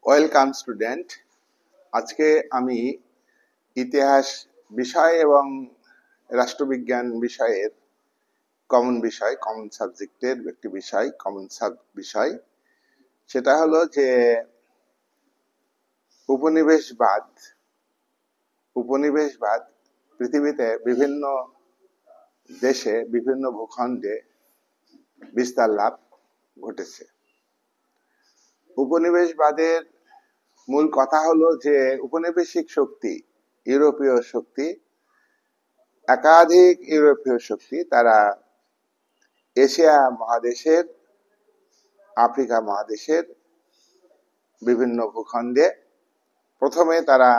Welcome student. আজকে আমি ইতিহাস বিষয় এবং রাষ্ট্রবিজ্ঞান বিষয়ের কমন সাবজেক্টের একটি বিষয়, বিষয় সেটা হলো যে উপনিবেশবাদ পৃথিবীতে বিভিন্ন দেশে বিভিন্ন ভূখণ্ডে বিস্তার লাভ ঘটেছে। উপনিবেশবাদের মূল কথা হলো যে উপনিবেশিক শক্তি, ইউরোপীয় শক্তি, একাধিক ইউরোপীয় শক্তি তারা এশিয়া মহাদেশের, আফ্রিকা মহাদেশের বিভিন্ন ভূখণ্ডে প্রথমে তারা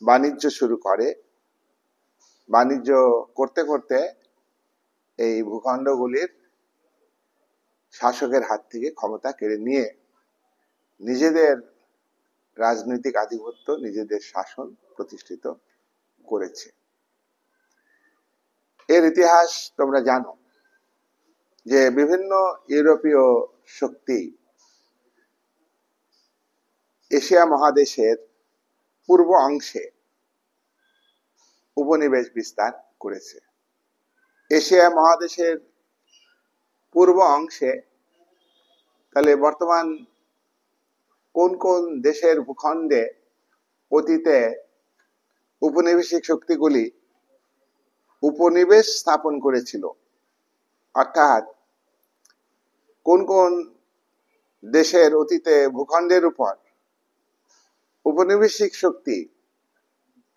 বাণিজ্য শুরু করে। বাণিজ্য করতে করতে এই ভূখণ্ডগুলির শাসকের হাত থেকে ক্ষমতা কেড়ে নিয়ে নিজেদের রাজনৈতিক আধিপত্য, নিজেদের শাসন প্রতিষ্ঠিত করেছে। এর ইতিহাস তোমরা জানো যে বিভিন্ন ইউরোপীয় শক্তি এশিয়া মহাদেশের পূর্ব অংশে উপনিবেশ বিস্তার করেছে। এশিয়া মহাদেশের পূর্ব অংশে তাহলে বর্তমান কোন কোন দেশের ভূখণ্ডে অতীতে উপনিবেশিক শক্তিগুলি উপনিবেশ স্থাপন করেছিল, অর্থাৎ কোন কোন দেশের অতীতে ভূখণ্ডের উপর উপনিবেশিক শক্তি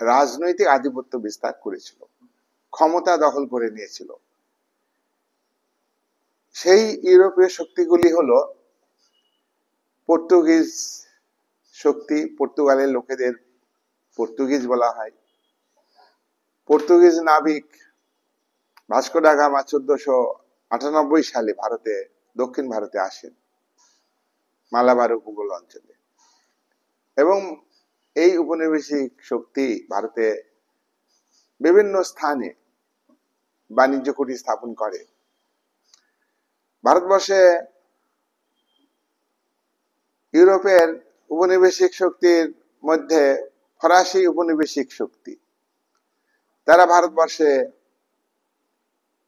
রাজনৈতিক আধিপত্য বিস্তার করেছিল, ক্ষমতা দখল করে নিয়েছিল। সেই ইউরোপীয় শক্তিগুলি হলো পর্তুগিজ শক্তি। পর্তুগালের লোকেদের পর্তুগিজ বলা হয়। পর্তুগিজ নাবিক ভাস্কো দা গামা 1498 সালে দক্ষিণ ভারতে আসেন, মালাবার উপকূল অঞ্চলে, এবং এই উপনিবেশিক শক্তি ভারতে বিভিন্ন স্থানে বাণিজ্য কুটি স্থাপন করে। ভারতবর্ষে ইউরোপের উপনিবেশিক শক্তির মধ্যে ফরাসি উপনিবেশিক শক্তি, তারা ভারতবর্ষে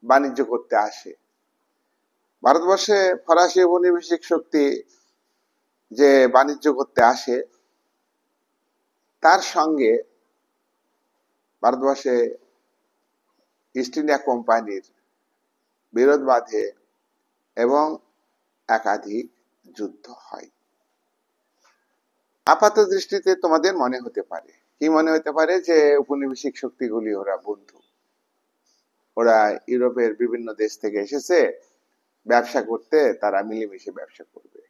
বাণিজ্য করতে আসে। ভারতবর্ষে ফরাসি উপনিবেশিক শক্তি যে বাণিজ্য করতে আসে, তার সঙ্গে ভারতবর্ষে ইস্ট ইন্ডিয়া কোম্পানির বিরোধ বাধে এবং একাধিক যুদ্ধ হয়। আপাত দৃষ্টিতে তোমাদের মনে হতে পারে, কি মনে হতে পারে, যে উপনিবেশিক শক্তিগুলি ওরা বন্ধু, ওরা ইউরোপের বিভিন্ন দেশ থেকে এসেছে ব্যবসা করতে, তারা মিলেমিশে ব্যবসা করবে।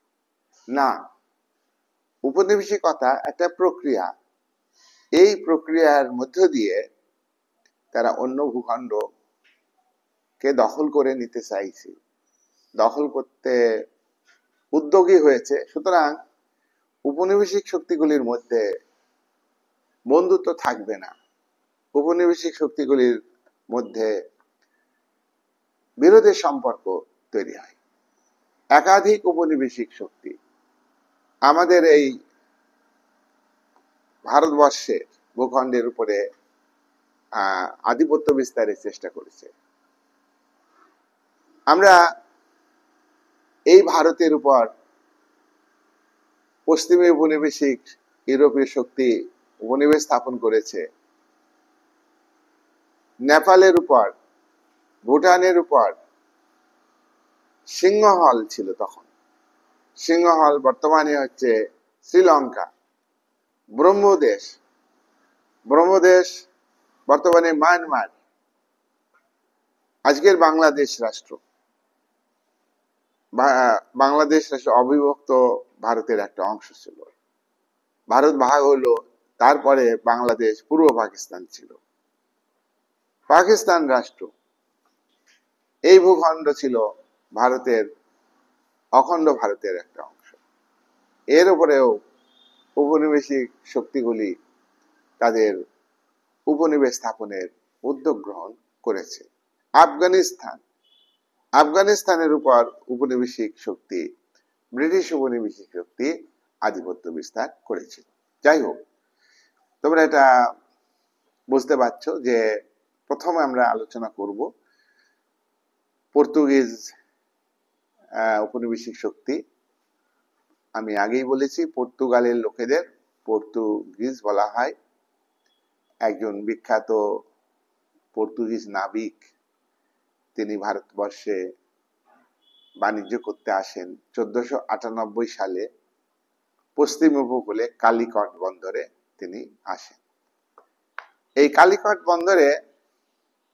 না, উপনিবেশিকতা একটা প্রক্রিয়া। এই প্রক্রিয়ার মধ্য দিয়ে তারা অন্য ভূখণ্ডকে দখল করে নিতে চাইছে, দখল করতে উদ্যোগী হয়েছে। সুতরাং উপনিবেশিক শক্তিগুলির মধ্যে বন্ধুত্ব থাকবে না, উপনিবেশিক শক্তিগুলির মধ্যে বিরোধের সম্পর্ক তৈরি হয়। একাধিক উপনিবেশিক শক্তি আমাদের এই ভারতবর্ষের ভূখণ্ডের উপরে আধিপত্য বিস্তারের চেষ্টা করেছে। আমরা এই ভারতের উপর পশ্চিমী উপনিবেশিক ইউরোপীয় শক্তি উপনিবেশ স্থাপন করেছে। নেপালের উপর, ভুটানের উপর সিংহল ছিল তখন। সিংহল বর্তমানে হচ্ছে শ্রীলঙ্কা। ব্রহ্মদেশ বর্তমানে মায়ানমার, আজকের বাংলাদেশ রাষ্ট্র। বাংলাদেশ রাষ্ট্র অবিভক্ত ভারতের একটা অংশ ছিল। ভারত ভাগ হলো, তারপরে বাংলাদেশ পূর্ব পাকিস্তান ছিল, পাকিস্তান রাষ্ট্র। এই ভূখণ্ড ছিল ভারতের, অখণ্ড ভারতের একটা অংশ। এর উপরেও উপনিবেশিক শক্তিগুলি তাদের উপনিবেশ স্থাপনের উদ্যোগ গ্রহণ করেছে। আফগানিস্তানের উপর উপনিবেশিক শক্তি, ব্রিটিশ উপনিবেশিক শক্তি আধিপত্য বিস্তার করেছিল। যাই হোক, তোমরা এটা বুঝতে পারছো যে প্রথমে আমরা আলোচনা করব পর্তুগিজ উপনিবেশিক শক্তি। আমি আগেই বলেছি পর্তুগালের লোকেদের পর্তুগিজ বলা হয়। একজন বিখ্যাত পর্তুগিজ নাবিক, তিনি ভারতবর্ষে বাণিজ্য করতে আসেন 1498 সালে। পশ্চিম উপকূলে কালিকট বন্দরে তিনি আসেন। এই কালিকট বন্দরে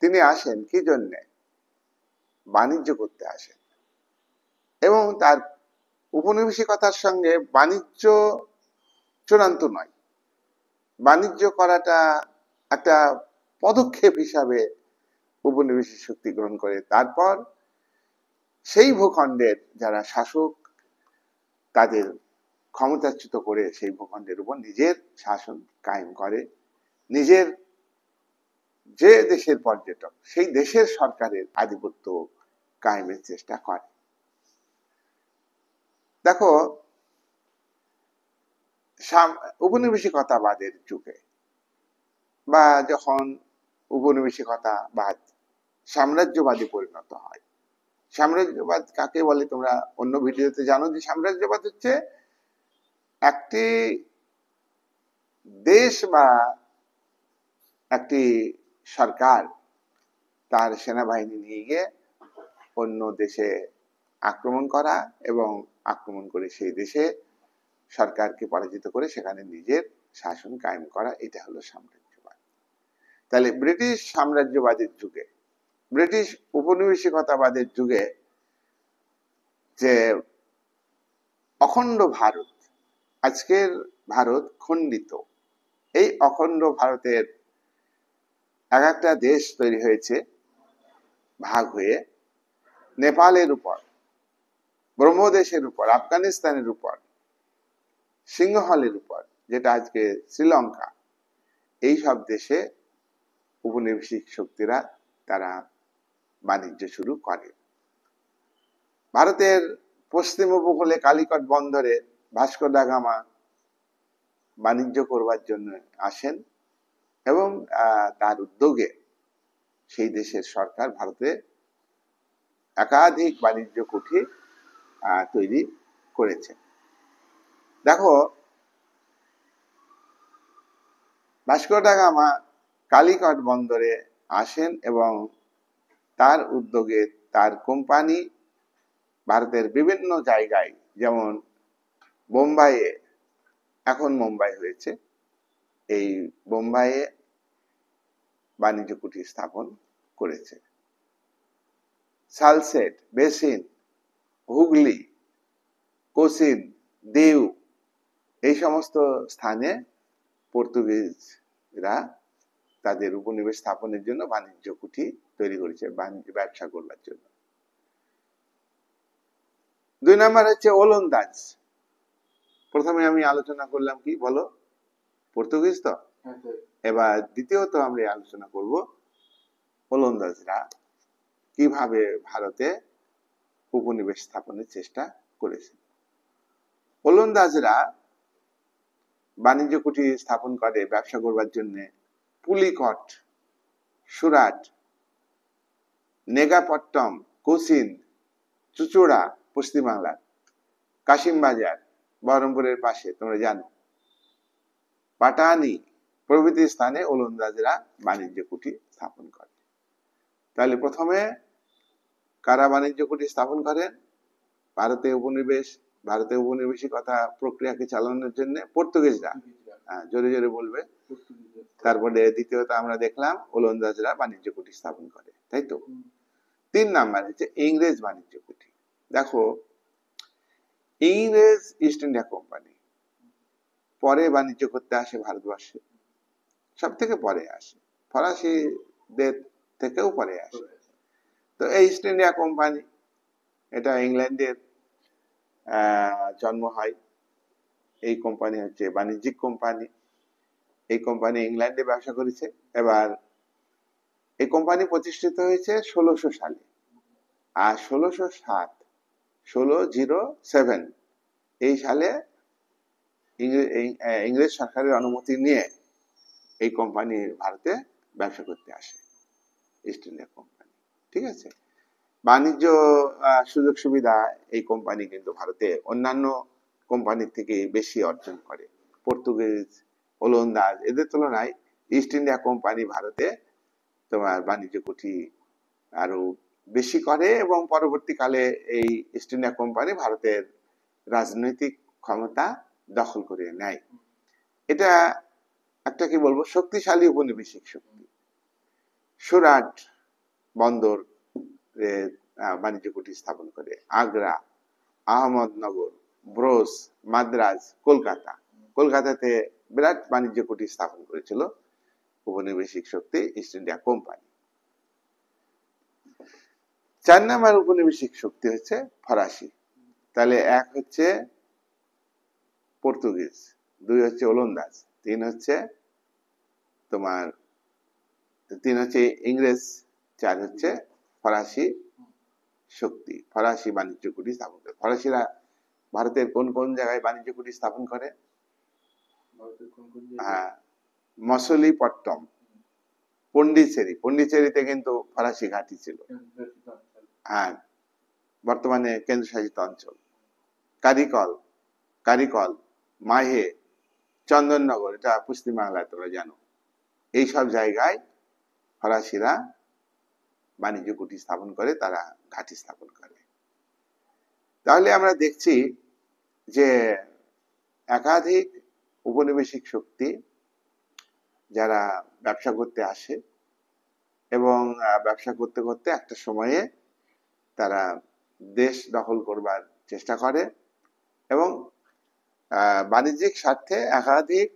তিনি আসেন কি জন্যে? বাণিজ্য করতে আসেন। এবং তার উপনিবেশিকতার সঙ্গে বাণিজ্য চূড়ান্ত নয়, বাণিজ্য করাটা একটা পদক্ষেপ হিসাবে উপনিবেশিক শক্তি গ্রহণ করে। তারপর সেই ভূখণ্ডের যারা শাসক, তাদের ক্ষমতাচ্যুত করে সেই ভূখণ্ডের উপর নিজের শাসন কায়েম করে। নিজের যে দেশের পর্যটক, সেই দেশের সরকারের আধিপত্য কায়েমের চেষ্টা করে। দেখো, উপনিবেশিকতাবাদের যুগে বা যখন উপনিবেশিকতাবাদ সাম্রাজ্যবাদী পরিণত হয়, সাম্রাজ্যবাদ কাকে বলে তোমরা অন্য ভিডিওতে জানো যে সাম্রাজ্যবাদ হচ্ছে একটি দেশ বা একটি সরকার তার সেনাবাহিনী নিয়ে গিয়ে অন্য দেশে আক্রমণ করা এবং আক্রমণ করে সেই দেশে সরকারকে পরাজিত করে সেখানে নিজের শাসন কায়েম করা, এটা হলো সাম্রাজ্যবাদ। তাহলে ব্রিটিশ সাম্রাজ্যবাদের যুগে, ব্রিটিশ উপনিবেশিকতাবাদের যুগে যে অখণ্ড ভারত, আজকের ভারত খণ্ডিত, এই অখণ্ড ভারতের এক একটা দেশ তৈরি হয়েছে ভাগ হয়ে। নেপালের উপর, ব্রহ্মদেশের উপর, আফগানিস্তানের উপর, সিংহলের উপর, যেটা আজকে শ্রীলঙ্কা, এই সব দেশে উপনিবেশিক শক্তিরা তারা বাণিজ্য শুরু করে। ভারতের পশ্চিম উপকূলে কালিকট বন্দরে ভাস্কো দা গামা বাণিজ্য করবার জন্য আসেন এবং তার উদ্যোগে সেই দেশের সরকার ভারতে একাধিক বাণিজ্য কুঠি তৈরি করেছে। দেখো, ভাস্কো দা গামা কালিকট বন্দরে আসেন এবং তার উদ্যোগে তার কোম্পানি ভারতের বিভিন্ন জায়গায়, যেমন বোম্বাইয়ে, এখন মুম্বাই হয়েছে, এই বোম্বাইয়ে বাণিজ্য কুঠি স্থাপন করেছে। সালসেট, বেসিন, হুগলি, কোচিন, দিউ, এই সমস্ত স্থানে পর্তুগিজরা তাদের উপনিবেশ স্থাপনের জন্য বাণিজ্য কুঠি তৈরি করেছে, ব্যবসা করবার জন্য। 2 নম্বর হচ্ছে ওলন্দাজ। প্রথমে আমি আলোচনা করলাম কি বলো, পর্তুগিজ তো। এবার দ্বিতীয়ত আমরা আলোচনা করব ওলন্দাজরা কিভাবে ভারতে উপনিবেশ স্থাপনের চেষ্টা করেছে। ওলন্দাজরা বাণিজ্য কুঠি স্থাপন করে ব্যবসা করবার জন্য পুলিকট, সুরাট, নেগাপট্টম, কোচিন, চুচুড়া পশ্চিমবাংলার, কাশিমবাজার বহরমপুরের পাশে তোমরা জানো, পাটানি প্রভৃতি স্থানে ওলন্দাজরা বাণিজ্য কুঠি স্থাপন করে। তাহলে প্রথমে কারা বাণিজ্য কুঠি স্থাপন করেন? ভারতে উপনিবেশিকতা প্রক্রিয়াকে চালানোর জন্য পর্তুগিজরা। জোরে জোরে বলবে। তারপরে দ্বিতীয়ত আমরা দেখলাম ওলন্দাজরা বাণিজ্য কুঠি স্থাপন করে, তাই তো। 3 নাম্বার হচ্ছে ইংরেজ বাণিজ্য কুঠি। দেখো, ইংরেজ ইস্ট ইন্ডিয়া কোম্পানি পরে বাণিজ্য করতে আসে ভারতবর্ষে, সব থেকে পরে আসে, ফরাসিদের থেকেও পরে আসে। তো এই ইস্ট ইন্ডিয়া কোম্পানি, এটা ইংল্যান্ডের জন্ম হয়। এই কোম্পানি হচ্ছে বাণিজ্যিক কোম্পানি। এই কোম্পানি ইংল্যান্ডে ব্যবসা করেছে। এবার এই কোম্পানি প্রতিষ্ঠিত হয়েছে 1600 সালে, আর 1607 এই সালে ইংরেজ সরকারের অনুমতি নিয়ে এই কোম্পানি ভারতে ব্যবসা করতে আসে, ইস্ট ইন্ডিয়া কোম্পানি। ঠিক আছে, বাণিজ্য সুযোগ সুবিধা এই কোম্পানি কিন্তু ভারতে অন্যান্য কোম্পানির থেকে বেশি অর্জন করে। পর্তুগিজ, ওলন্দাজ এদের তুলনায় ইস্ট ইন্ডিয়া কোম্পানি ভারতে তোমার বাণিজ্য কুঠি আরো বেশি করে, এবং পরবর্তীকালে এই ইস্ট ইন্ডিয়া কোম্পানি ভারতের রাজনৈতিক ক্ষমতা দখল করে নেয়। এটা একটা কি বলবো শক্তিশালী উপনিবেশিক শক্তি। সুরাট বন্দর বাণিজ্য কুঠি স্থাপন করে, আগ্রা, আহমদনগর, ব্রোস, মাদ্রাজ, কলকাতা, কলকাতাতে বিরাট বাণিজ্য কুঠি স্থাপন করেছিল উপনিবেশিক শক্তি ইস্ট ইন্ডিয়া কোম্পানি। 4 নম্বর উপনিবেশিক শক্তি হচ্ছে ফরাসি। তাহলে 1 হচ্ছে পর্তুগিজ, 2 হচ্ছে ওলন্দাজ, 3 হচ্ছে তোমার 3 হচ্ছে ইংরেজ, 4 হচ্ছে ফরাসি শক্তি। ফরাসি বাণিজ্য কুঠি স্থাপন করে। ফরাসিরা ভারতের কোন কোন জায়গায় বাণিজ্য কুঠি স্থাপন করে? মছলিপট্টম, পন্ডিচেরি, পন্ডিচেরিতে কিন্তু ফরাসি ঘাঁটি ছিল, হ্যাঁ, বর্তমানে কেন্দ্রশাসিত অঞ্চল। কারিকল, কারিকল, মাহে, চন্দননগর, এটা পশ্চিমবাংলায় তোমরা জানো। এইসব জায়গায় ফরাসিরা বাণিজ্য কুঠি স্থাপন করে, তারা ঘাঁটি স্থাপন করে। তাহলে আমরা দেখছি যে একাধিক উপনিবেশিক শক্তি যারা ব্যবসা করতে আসে, এবং ব্যবসা করতে করতে একটা সময়ে তারা দেশ দখল করবার চেষ্টা করে, এবং বাণিজ্যিক স্বার্থে একাধিক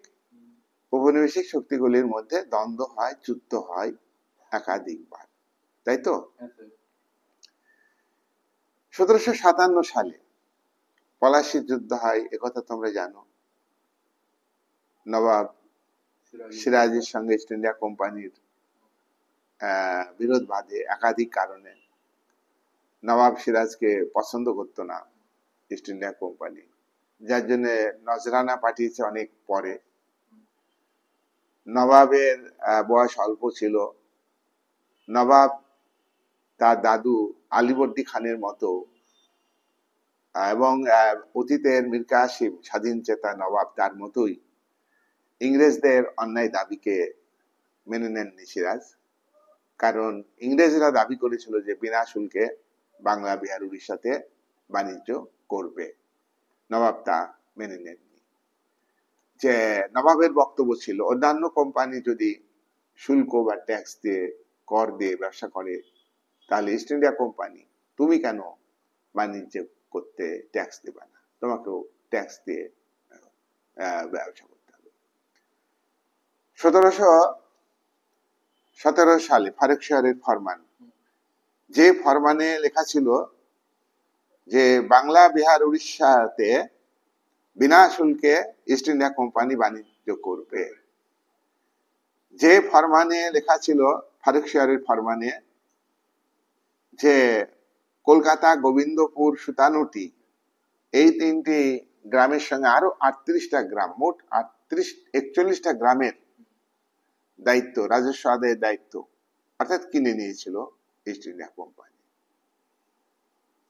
উপনিবেশিক শক্তিগুলির মধ্যে দ্বন্দ্ব হয়, যুদ্ধ হয় একাধিকবার, তাই তো? 1757 সালে পলাশির যুদ্ধ হয়, একথা তোমরা জানো। নবাব সিরাজের সঙ্গে ইস্ট ইন্ডিয়া কোম্পানির বিরোধ বাঁধে একাধিক কারণে। নবাব সিরাজকে পছন্দ করতো না ইস্ট ইন্ডিয়া কোম্পানি, যার জন্য নজরানা পাঠিয়েছে অনেক পরে। নবাবের বয়স অল্প ছিল। নবাব তার দাদু আলীবর্দী খানের মতো, এবং অতীতের মীর কাসিম স্বাধীন চেতা নবাব তার মতোই ইংরেজদের অন্যায় দাবিকে মেনে নেননি সিরাজ। কারণ ইংরেজরা দাবি করেছিল যে বিনা শুল্কে বাংলা, বিহার, উড়িষ্যাতে বাণিজ্য করবে, নবাব তা মেনে নেননি। যে নবাবের বক্তব্য ছিল অন্যান্য কোম্পানি যদি শুল্ক বা ট্যাক্স দিয়ে, কর দিয়ে ব্যবসা করে, তাহলে ইস্ট ইন্ডিয়া কোম্পানি তুমি কেন বাণিজ্য করতে ট্যাক্স দেবে না, তোমাকেও ট্যাক্স দিয়ে ব্যবসা করতে হবে। 1717 সালে ফারুকশাহের ফরমান, যে ফরমানে লেখা ছিল যে বাংলা, বিহার, উড়িষ্যাতে বিনা শুল্কে ইস্ট ইন্ডিয়া কোম্পানি বাণিজ্য করবে। যে ফরমানে লেখা ছিল, ফারুকশাহের ফরমানে, যে কলকাতা, গোবিন্দপুর, সুতানুটি এই 3টি গ্রামের সঙ্গে আরো 38টা গ্রাম, মোট 41টা গ্রামের দায়িত্ব, রাজস্ব আদায়ের দায়িত্ব অর্থাৎ কিনে নিয়েছিল ইস্ট ইন্ডিয়া কোম্পানি।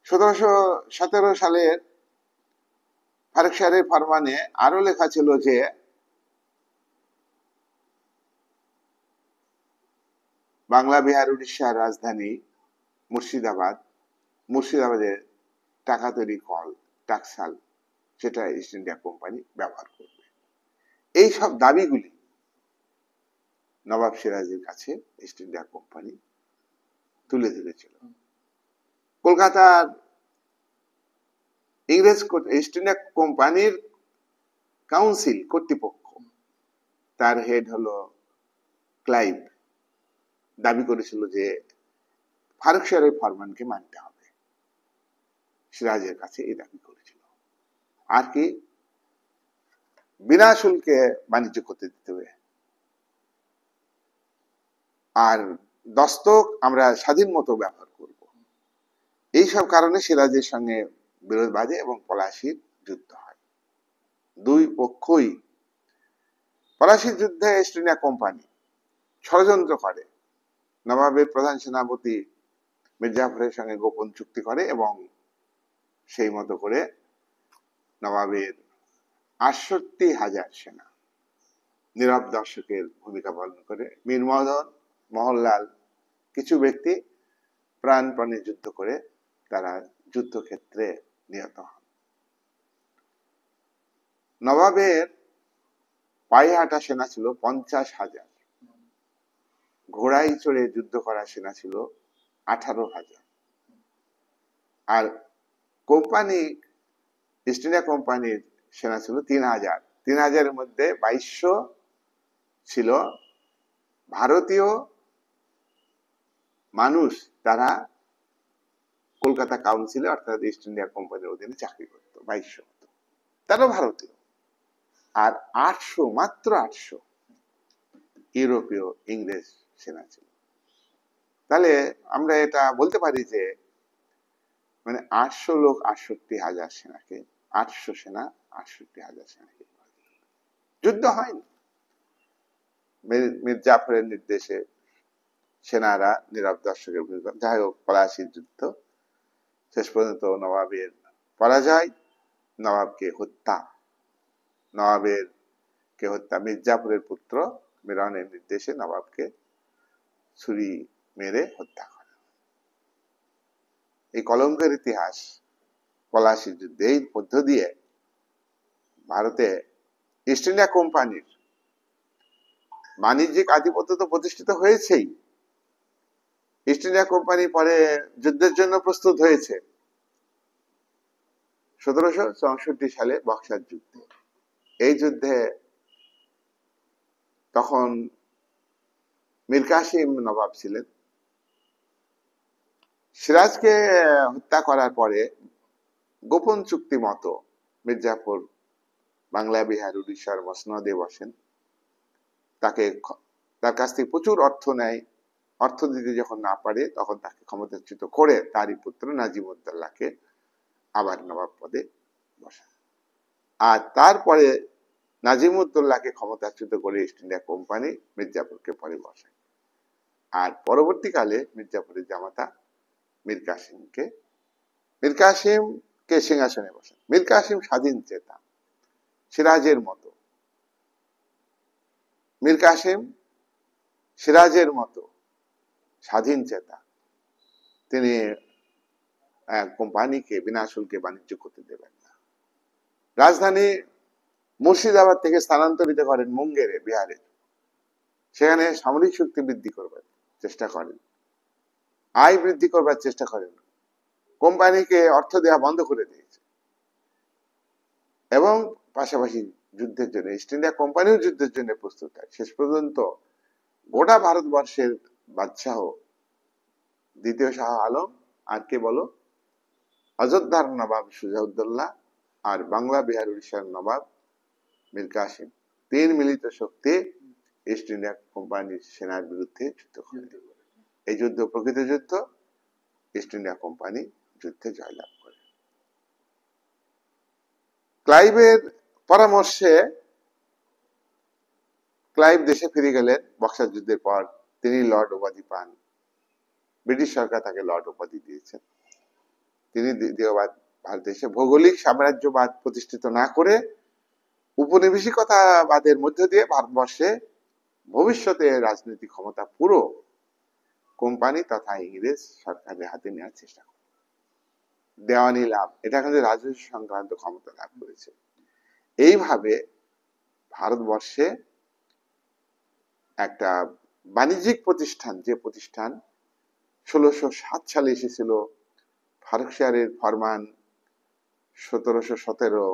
1717 সালের ফারুকশাহের ফরমানে আরো লেখা ছিল যে বাংলা, বিহার, উড়িষ্যার রাজধানী মুর্শিদাবাদ, মুর্শিদাবাদের টাকা তৈরি কল টাকসাল, সেটা ইস্ট ইন্ডিয়া কোম্পানি ব্যবহার করবে। এই সব দাবিগুলি নবাব সিরাজের কাছে ইস্ট ইন্ডিয়া কোম্পানি তুলে ধরেছিল। কলকাতার ইংরেজ ইস্ট ইন্ডিয়া কোম্পানির কাউন্সিল কর্তৃপক্ষ, তার হেড হলো ক্লাইভ, দাবি করেছিল যে ফারুকশাহের ফরমানকে মানতে হবে। সিরাজের কাছে এই দাবি করেছিল, আর কি বিনা শুল্কে বাণিজ্য করতে দিতে হবে, আর দস্তক আমরা স্বাধীন মতো ব্যবহার করব। এইসব কারণে সিরাজের সঙ্গে বিরোধ বাঁধে এবং পলাশির যুদ্ধ হয়। দুই পক্ষই পলাশির যুদ্ধে ইস্ট ইন্ডিয়া কোম্পানি ষড়যন্ত্র করে, নবাবের প্রধান সেনাপতি মির্জাফরের সঙ্গে গোপন চুক্তি করে এবং সেই মতো করে নবাবের ৬৮,০০০ সেনা নীরব দর্শকের ভূমিকা পালন করে মীর মদন, মোহনলাল কিছু ব্যক্তি প্রাণপণে যুদ্ধ করে তারা যুদ্ধক্ষেত্রে নিহত হন। নবাবের পায়ে হাঁটা সেনা ছিল ৫০,০০০, ঘোড়ায় চড়ে যুদ্ধ করা সেনা ছিল ১৮,০০০, আর কোম্পানি ইস্ট ইন্ডিয়া কোম্পানির সেনা ছিল ৩,০০০। ৩,০০০-এর মধ্যে ২২০০ ছিল ভারতীয় মানুষ, তারা কলকাতা কাউন্সিলে অর্থাৎ ইস্ট ইন্ডিয়া কোম্পানির অধীনে চাকরি করত। ২২০০ তারাও ভারতীয়। আর ৮০০, মাত্র ৮০০ ইউরোপীয় ইংরেজ সেনা ছিল। তাহলে আমরা এটা বলতে পারি যে মানে ৮০০ লোক ৬৮,০০০ সেনাকে, ৮০০ সেনা ৬৮,০০০ সেনাকে, যুদ্ধ হয়নি। মীর জাফরের নির্দেশে সেনারা নীরব দর্শকের ভূমিকা। যাই হোক, পলাশির যুদ্ধ শেষ পর্যন্ত নবাবের পরাজয়, নবাবকে হত্যা, মীর জাফরের পুত্র মিরনের নির্দেশে নবাবকে ছুরি মেরে হত্যা করে। এই কলঙ্কের ইতিহাস পলাশির যুদ্ধে, এই মধ্য দিয়ে ভারতে ইস্ট ইন্ডিয়া কোম্পানির বাণিজ্যিক আধিপত্য তো প্রতিষ্ঠিত হয়েছেই। ইস্ট ইন্ডিয়া কোম্পানি পরে যুদ্ধের জন্য প্রস্তুত হয়েছে ১৭৬৪ সালে বক্সার যুদ্ধে। এই যুদ্ধে তখন মীর কাসিম নবাব ছিলেন। সিরাজকে হত্যা করার পরে গোপন চুক্তি মতো মির্জাফর বাংলা, বিহার, উড়িষ্যার মসনদে বসেন। তার কাছ থেকে প্রচুর অর্থ নেয়। অর্থ দিতে যখন না পারে তখন তাকে ক্ষমতাচ্যুত করে তারই পুত্র নাজিমউদ্দৌলাকে আবার নবাব পদে বসান। আর তারপরে নাজিমউদ্দৌলাকে ক্ষমতাচ্যুত করে ইস্ট ইন্ডিয়া কোম্পানি মির্জাফরকে পরে বসায়। আর পরবর্তীকালে মির্জাফরের জামাতা মীর কাসিমকে সিংহাসনে বসান। মীর কাসিম স্বাধীন চেতা, সিরাজের মতো। মীর কাসিম সিরাজের মতো স্বাধীন চেতা। তিনি কোম্পানিকে বিনা শুল্কে বাণিজ্য করতে দেবেন না। রাজধানী মুর্শিদাবাদ থেকে স্থানান্তরিত করেন মুঙ্গেরে, বিহারে। সেখানে সামরিক শক্তি বৃদ্ধি করবার চেষ্টা করেন, আয় বৃদ্ধি করবার চেষ্টা করেন। কোম্পানিকে অর্থ দেওয়া বন্ধ করে দিয়েছে এবং পাশাপাশি যুদ্ধের জন্য ইস্ট ইন্ডিয়া কোম্পানিও যুদ্ধের জন্য প্রস্তুত হয়। শেষ পর্যন্ত গোটা ভারতবর্ষের বাদশাহ দ্বিতীয় শাহ আলম, আর কে বলো, অযোধ্যার নবাব সুজাউদ্দৌলা, আর বাংলা, বিহার, উড়িষ্যার নবাব মীর কাসিম, তিন মিলিত শক্তি ইস্ট ইন্ডিয়া কোম্পানির সেনার বিরুদ্ধে যুদ্ধ করে। এই যুদ্ধ প্রকৃত যুদ্ধ। ইস্ট ইন্ডিয়া কোম্পানি যুদ্ধে জয়লাভ করে। ক্লাইভের পরামর্শে ক্লাইভ দেশে ফিরে গেলেন বক্সার যুদ্ধের পর। তিনি লর্ড উপাধি পান। ব্রিটিশ সরকার তাকে লর্ড উপাধি দিয়েছেন। তিনি দ্বিতীয়বার ভারতে এসে ভৌগোলিক সাম্রাজ্যবাদ প্রতিষ্ঠিত না করে উপনিবেশিকতাবাদের মধ্য দিয়ে ভারতবর্ষে ভবিষ্যতে রাজনৈতিক ক্ষমতা পুরো কোম্পানি তথা ইংরেজ সরকারের হাতে নেওয়ার চেষ্টা করে। দেওয়ানি লাভ, এটা কিন্তু রাজস্ব সংক্রান্ত ক্ষমতা লাভ করেছে। এইভাবে ভারতবর্ষে একটা বাণিজ্যিক প্রতিষ্ঠান, যে প্রতিষ্ঠান ১৬০৭ সালে এসেছিল, ফারুকশিয়ারের ফরমান ১৭১৭,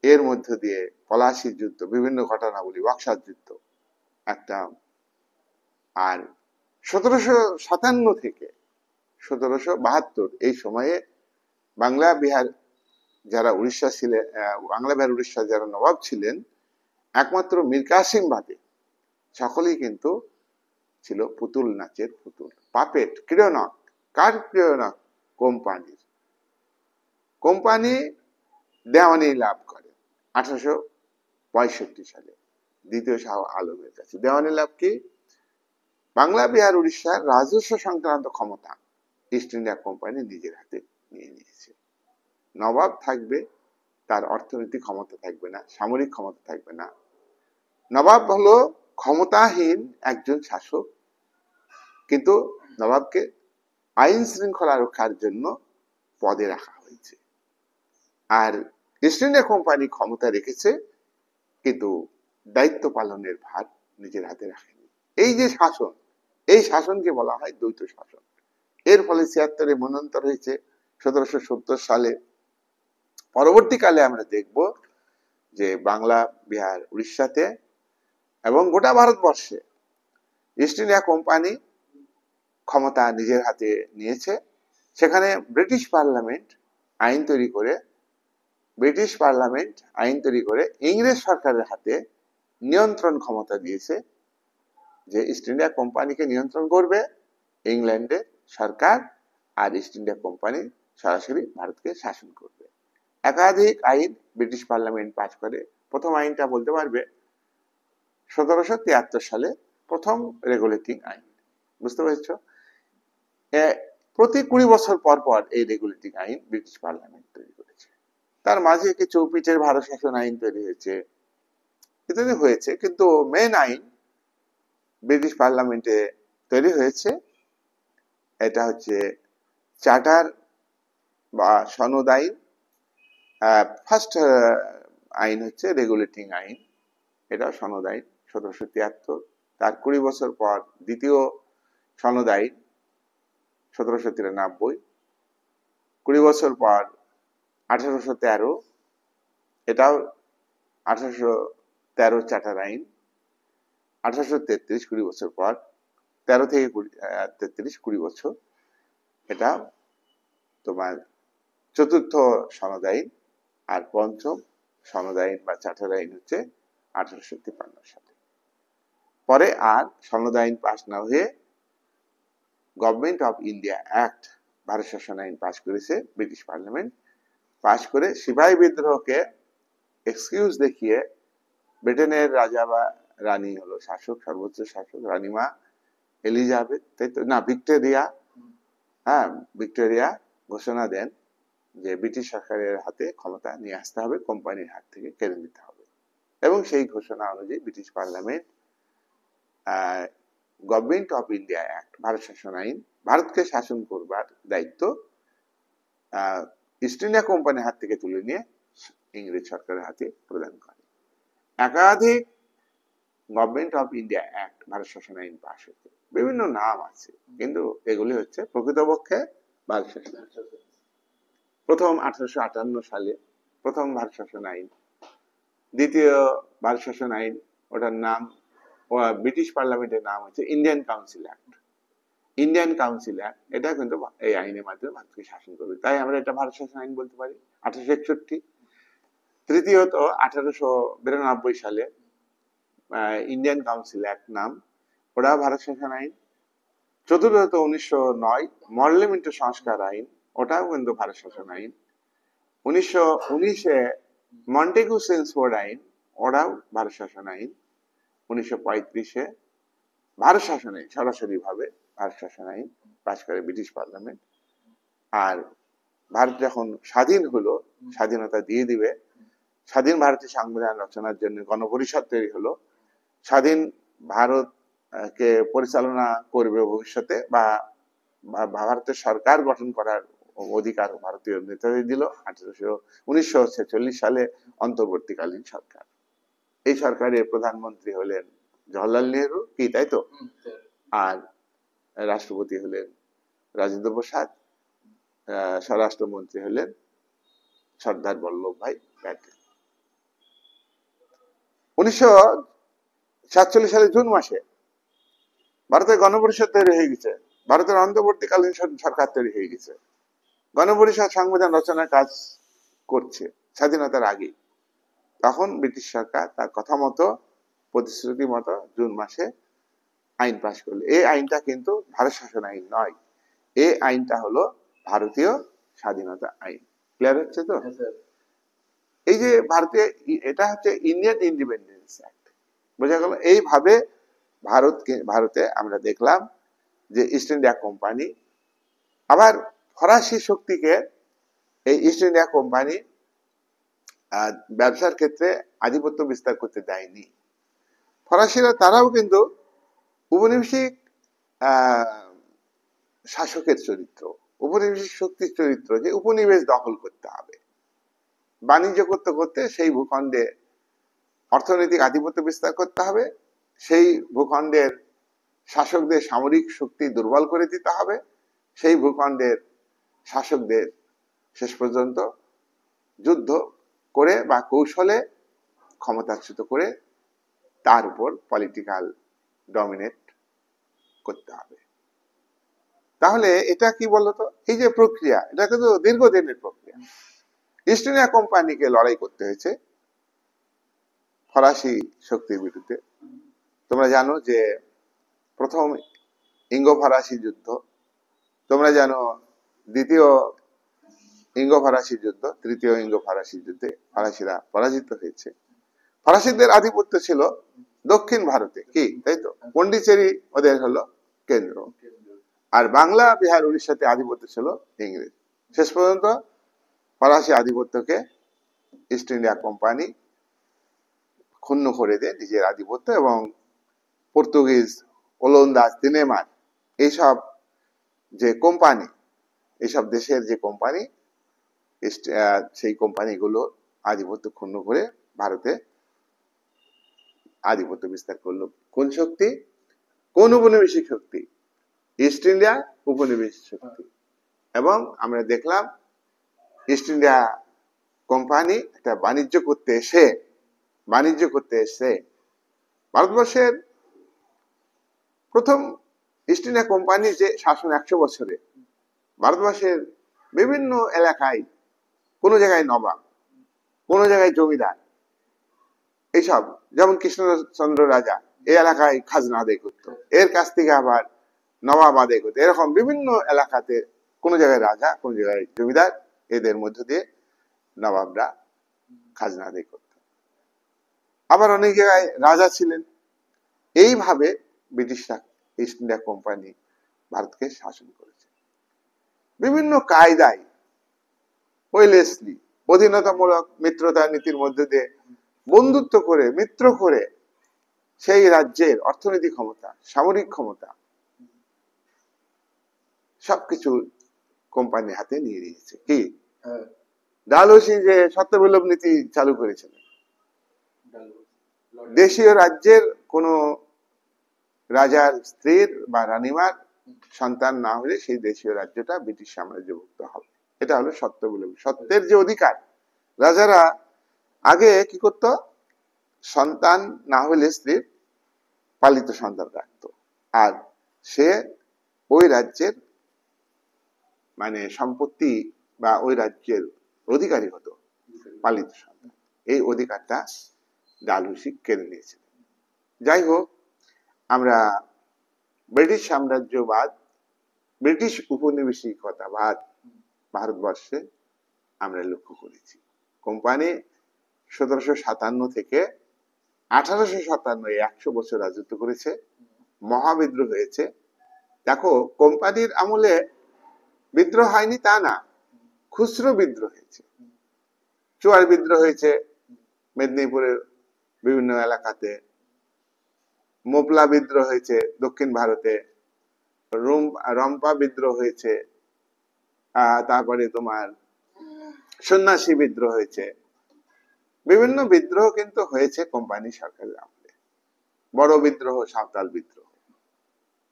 এর মধ্য দিয়ে পলাশির যুদ্ধ, বিভিন্ন ঘটনাবলী, বক্সার যুদ্ধ একটা, আর ১৭৫৭ থেকে ১৭৭২ এই সময়ে বাংলা বিহার যারা উড়িষ্যা ছিলেন, বাংলা বিহার উড়িষ্যা যারা নবাব ছিলেন, একমাত্র মীর কাসিম বাদে সকলেই কিন্তু ছিল পুতুল নাচের পুতুল, পাপেট, ক্রিয়নক। কার ক্রিয়নক? কোম্পানির। কোম্পানি দেওয়ানি লাভ করে 1865 সালে দ্বিতীয় শাহ আলমের কাছে। দেওয়ানি লাভ কি? বাংলা, বিহার, উড়িষ্যার রাজস্ব সংক্রান্ত ক্ষমতা ইস্ট ইন্ডিয়া কোম্পানি নিজের হাতে নিয়ে নিয়েছে। নবাব থাকবে, তার অর্থনৈতিক ক্ষমতা থাকবে না, সামরিক ক্ষমতা থাকবে না। নবাব হলো ক্ষমতাহীন একজন শাসক, কিন্তু নবাবকে আইন শৃঙ্খলা রক্ষার জন্য পদে রাখা হয়েছে। আর ইস্ট ইন্ডিয়া কোম্পানি ক্ষমতা রেখেছে, কিন্তু দায়িত্ব পালনের ভার নিজের হাতে রাখেনি। এই যে শাসন, এই শাসনকে বলা হয় দ্বৈত শাসন। এর ফলে 76-এ মন্বন্তর হয়েছে 1770 সালে। পরবর্তীকালে আমরা দেখব যে বাংলা, বিহার, উড়িষ্যাতে এবং গোটা ভারতবর্ষে ইস্ট ইন্ডিয়া কোম্পানি ক্ষমতা নিজের হাতে নিয়েছে। সেখানে ব্রিটিশ পার্লামেন্ট আইন তৈরি করে ইংরেজ সরকারের হাতে নিয়ন্ত্রণ ক্ষমতা দিয়েছে, যে ইস্ট ইন্ডিয়া কোম্পানিকে নিয়ন্ত্রণ করবে ইংল্যান্ডের সরকার, আর ইস্ট ইন্ডিয়া কোম্পানি সরাসরি ভারতকে শাসন করবে। একাধিক আইন ব্রিটিশ পার্লামেন্ট পাস করে। প্রথম আইনটা বলতে পারবে 1773 সালে প্রথম রেগুলেটিং আইন। বুঝতে পেরেছ? প্রতি 20 বছর পর পর এই রেগুলেটিং আইন ব্রিটিশ পার্লামেন্ট তৈরি করেছে। তার মাঝে একটি চৌপিচের ভারত শাসন আইন তৈরি হয়েছে, ইত্যাদি হয়েছে, কিন্তু মেন আইন ব্রিটিশ পার্লামেন্টে তৈরি হয়েছে। এটা হচ্ছে চার্টার বা সনদ আইন। ফার্স্ট আইন হচ্ছে রেগুলেটিং আইন, এটা সনদ আইন 1773। তার 20 বছর পর দ্বিতীয় সনদ আইন 1793। 20 বছর পর 1813, এটাও 1813 চার্টার আইন। 1833, 20 বছর পর, 13 থেকে 33, 20 বছর, এটা তোমার চতুর্থ সনদ আইন। আর পঞ্চম সনদ আইন বা চার্টার আইন হচ্ছে 1853 সালে। পরে আর সনদ আইন পাস না হয়ে government of India act, Bharat শাসন আইন পাস করেছে ব্রিটিশ পার্লামেন্ট। পাস করে সিপাহী বিদ্রোহকে এক্সকিউজ দেখিয়ে ব্রিটেনের রাজা বা রানী হলো শাসক, সর্বোচ্চ শাসক, রানীমা এলিজাবেথ, তাই তো না, ভিক্টোরিয়া ঘোষণা দেন যে ব্রিটিশ সরকারের হাতে ক্ষমতা নিয়ে আসতে হবে, কোম্পানির হাত থেকে কেড়ে নিতে হবে। এবং সেই ঘোষণা অনুযায়ী British parliament government of India act, Bharat শাসন আইন, ভারতকে শাসন করবার দায়িত্ব ইস্ট ইন্ডিয়া কোম্পানির হাত থেকে তুলে নিয়ে ইংরেজ সরকারের হাতে প্রদান করে। একাধিক government of India act, Bharat শাসন আইন পাস হয়েছে, বিভিন্ন নাম আছে, কিন্তু এগুলি হচ্ছে প্রকৃতপক্ষে ভারত শাসন আইন। প্রথম 1858 সালে প্রথম ভারত শাসন আইন। দ্বিতীয় ভারত শাসন আইন, ওটার নাম ব্রিটিশ পার্লামেন্টের নাম হচ্ছে Indian council act. Indian council act, এটা কিন্তু এই আইনের মাধ্যমে ভারতকে শাসন করবে, তাই আমরা এটা ভারত শাসন আইন বলতে পারি। 1861। তৃতীয়ত 1892 সালে ইন্ডিয়ান কাউন্সিল অ্যাক্ট নাম, ওটা ভারত শাসন আইন। চতুর্থত 1909 মরলেমিন্টো সংস্কার আইন, ওটাও কিন্তু ভারত শাসন আইন। 1919-এ মন্টেগু সেন্সফোর্ড আইন, ওটাও ভারত শাসন আইন। 1935-এ ভারত শাসন আইন, সরাসরি ভাবে ভারত শাসন আইন পাশ করে ব্রিটিশ পার্লামেন্ট। আর ভারত যখন স্বাধীন হলো, স্বাধীনতা দিয়ে দিবে, স্বাধীন ভারতের সংবিধান রচনার জন্য গণপরিষদ তৈরি হলো। স্বাধীন ভারত কে পরিচালনা করবে ভবিষ্যতে, বা ভারতের সরকার গঠন করার অধিকার ভারতীয় নেতাদের দিল 1946 সালে অন্তর্বর্তীকালীন সরকার। এই সরকারের প্রধানমন্ত্রী হলেন জওহরলাল নেহরু, কি তাই তো? আর রাষ্ট্রপতি হলেন রাজেন্দ্র প্রসাদ, স্বরাষ্ট্রমন্ত্রী হলেন সর্দার বল্লভভাই প্যাটেল। 1947 সালে জুন মাসে ভারতের গণপরিষদ তৈরি হয়ে গেছে, ভারতের অন্তর্বর্তীকালীন সরকার তৈরি হয়ে গেছে। গণপরিষদ সংবিধান রচনার কাজ করছে স্বাধীনতার আগে। তখন ব্রিটিশ সরকার তার কথা মতো, প্রতিশ্রুতি মতো জুন মাসে আইন পাশ করলো। এই আইনটা কিন্তু ভারত শাসন আইন নয়, এই আইনটা হলো ভারতীয় স্বাধীনতা আইন। ক্লিয়ার হচ্ছে তো? এই যে ভারতে, এটা হচ্ছে ইন্ডিয়ান ইন্ডিপেন্ডেন্স অ্যাক্ট, বোঝা গেল। এইভাবে ভারতে আমরা দেখলাম যে ইস্ট ইন্ডিয়া কোম্পানি, আবার ফরাসি শক্তিকে এই ইস্ট ইন্ডিয়া কোম্পানি ব্যবসার ক্ষেত্রে আধিপত্য বিস্তার করতে দেয়নি। ফরাসিরা তারাও কিন্তু উপনিবেশিক শাসকের চরিত্র, উপনিবেশিক শক্তির চরিত্র, যে উপনিবেশ দখল করতে হবে, বাণিজ্য করতে করতে সেই ভূখণ্ডে অর্থনৈতিক আধিপত্য বিস্তার করতে হবে, সেই ভূখণ্ডের শাসকদের সামরিক শক্তি দুর্বল করে দিতে হবে, সেই ভূখণ্ডের শাসকদের শেষ পর্যন্ত যুদ্ধ করে বা কৌশলে ক্ষমতাচ্যুত করে তার উপর পলিটিক্যাল ডমিনেট করতে হবে। তাহলে এটা কি বলতো, এই যে প্রক্রিয়া, এটা কিন্তু দীর্ঘদিনের প্রক্রিয়া। ইস্ট ইন্ডিয়া কোম্পানিকে লড়াই করতে হয়েছে ফরাসি শক্তির বিরুদ্ধে। তোমরা জানো যে প্রথম ইঙ্গো ফরাসি যুদ্ধ, তোমরা জানো দ্বিতীয় ইঙ্গো ফরাসি যুদ্ধ, তৃতীয় ইঙ্গো ফরাসি যুদ্ধে ফরাসিরা পরাজিত হয়েছে। ফরাসিদের আধিপত্য ছিল দক্ষিণ ভারতে, কি তাই তো, পন্ডিচেরি ওদের হলো কেন্দ্র, আর বাংলা বিহার উড়িষ্যাতে আধিপত্য ছিল ইংরেজ। শেষ পর্যন্ত ফরাসি আধিপত্যকে ইস্ট ইন্ডিয়া কোম্পানি ক্ষুণ্ণ করে দেয় নিজের আধিপত্য, এবং পর্তুগিজ, ওলন্দাজ, ডেনমার্ক, এইসব যে কোম্পানি, এইসব দেশের যে কোম্পানি, সেই কোম্পানিগুলো আধিপত্য ক্ষুণ্ণ করে ভারতে আধিপত্য বিস্তার করলো। কোন শক্তি? কোন উপনিবেশিক শক্তি? ইস্ট ইন্ডিয়া উপনিবেশিক শক্তি। এবং আমরা দেখলাম ইস্ট ইন্ডিয়া কোম্পানি একটা বাণিজ্য করতে এসে ভারতবর্ষের প্রথম ইস্ট ইন্ডিয়া কোম্পানির যে শাসন 100 বছরে ভারতবর্ষের বিভিন্ন এলাকায়, কোন জায়গায় নবাব, কোন জায়গায় জমিদার, এইসব, যেমন কৃষ্ণচন্দ্র রাজা এই এলাকায় খাজনা আদায় করতো, এর কাছ থেকে আবার নবাব আদায় করতো, এরকম বিভিন্ন এলাকাতে কোন জায়গায় রাজা, কোন জায়গায় জমিদার, এদের মধ্য দিয়ে নবাবরা খাজনা আদায় করত। আবার অনেক জায়গায় রাজা ছিলেন। এইভাবে ব্রিটিশরা, ইস্ট ইন্ডিয়া কোম্পানি ভারতকে শাসন করেছে বিভিন্ন কায়দায়, ওয়েলেসলি অধীনতামূলক মিত্রতা নীতির মধ্যে দিয়ে বন্ধুত্ব করে, মিত্র করে সেই রাজ্যের অর্থনৈতিক ক্ষমতা, সামরিক ক্ষমতা সবকিছু কোম্পানি হাতে নিয়ে নিয়েছে। কি ডালহৌসি যে সত্যবিলোপ নীতি চালু করেছিলেন, দেশীয় রাজ্যের কোন রাজার স্ত্রীর বা রানীমার সন্তান না হলে সেই দেশীয় রাজ্যটা ব্রিটিশ সাম্রাজ্যভুক্ত হবে। এটা হলো সত্যবিলোপ, সত্যের যে অধিকার। রাজারা আগে কি করত, সন্তান না হলে স্ত্রীর পালিত সন্তান রাখত, আর সে ওই রাজ্যের মানে সম্পত্তি বা ওই রাজ্যের অধিকারী হতো, পালিত সন্তান। এই অধিকারটা ডালহৌসি কেড়ে নিয়েছিলেন। যাই হোক, আমরা ব্রিটিশ সাম্রাজ্যবাদ, ব্রিটিশ উপনিবেশিকতাবাদ ভারতবর্ষে আমরা লক্ষ্য করেছি। কোম্পানি 1757 থেকে 1857, 100 বছর রাজত্ব করেছে। মহাবিদ্রোহ হয়েছে। দেখো, কোম্পানির আমলে বিদ্রোহ হয়নি তা না, খুচরো বিদ্রোহ হয়েছে। চুয়ার বিদ্রোহ হয়েছে মেদিনীপুরের বিভিন্ন এলাকাতে, মোপলা বিদ্রোহ হয়েছে দক্ষিণ ভারতে, রম্পা বিদ্রোহ হয়েছে, তারপরে তোমার সন্ন্যাসী বিদ্রোহ হয়েছে। বিভিন্ন বিদ্রোহ কিন্তু হয়েছে কোম্পানি সরকারের আমলে। বড় বিদ্রোহ, সাঁওতাল বিদ্রোহ,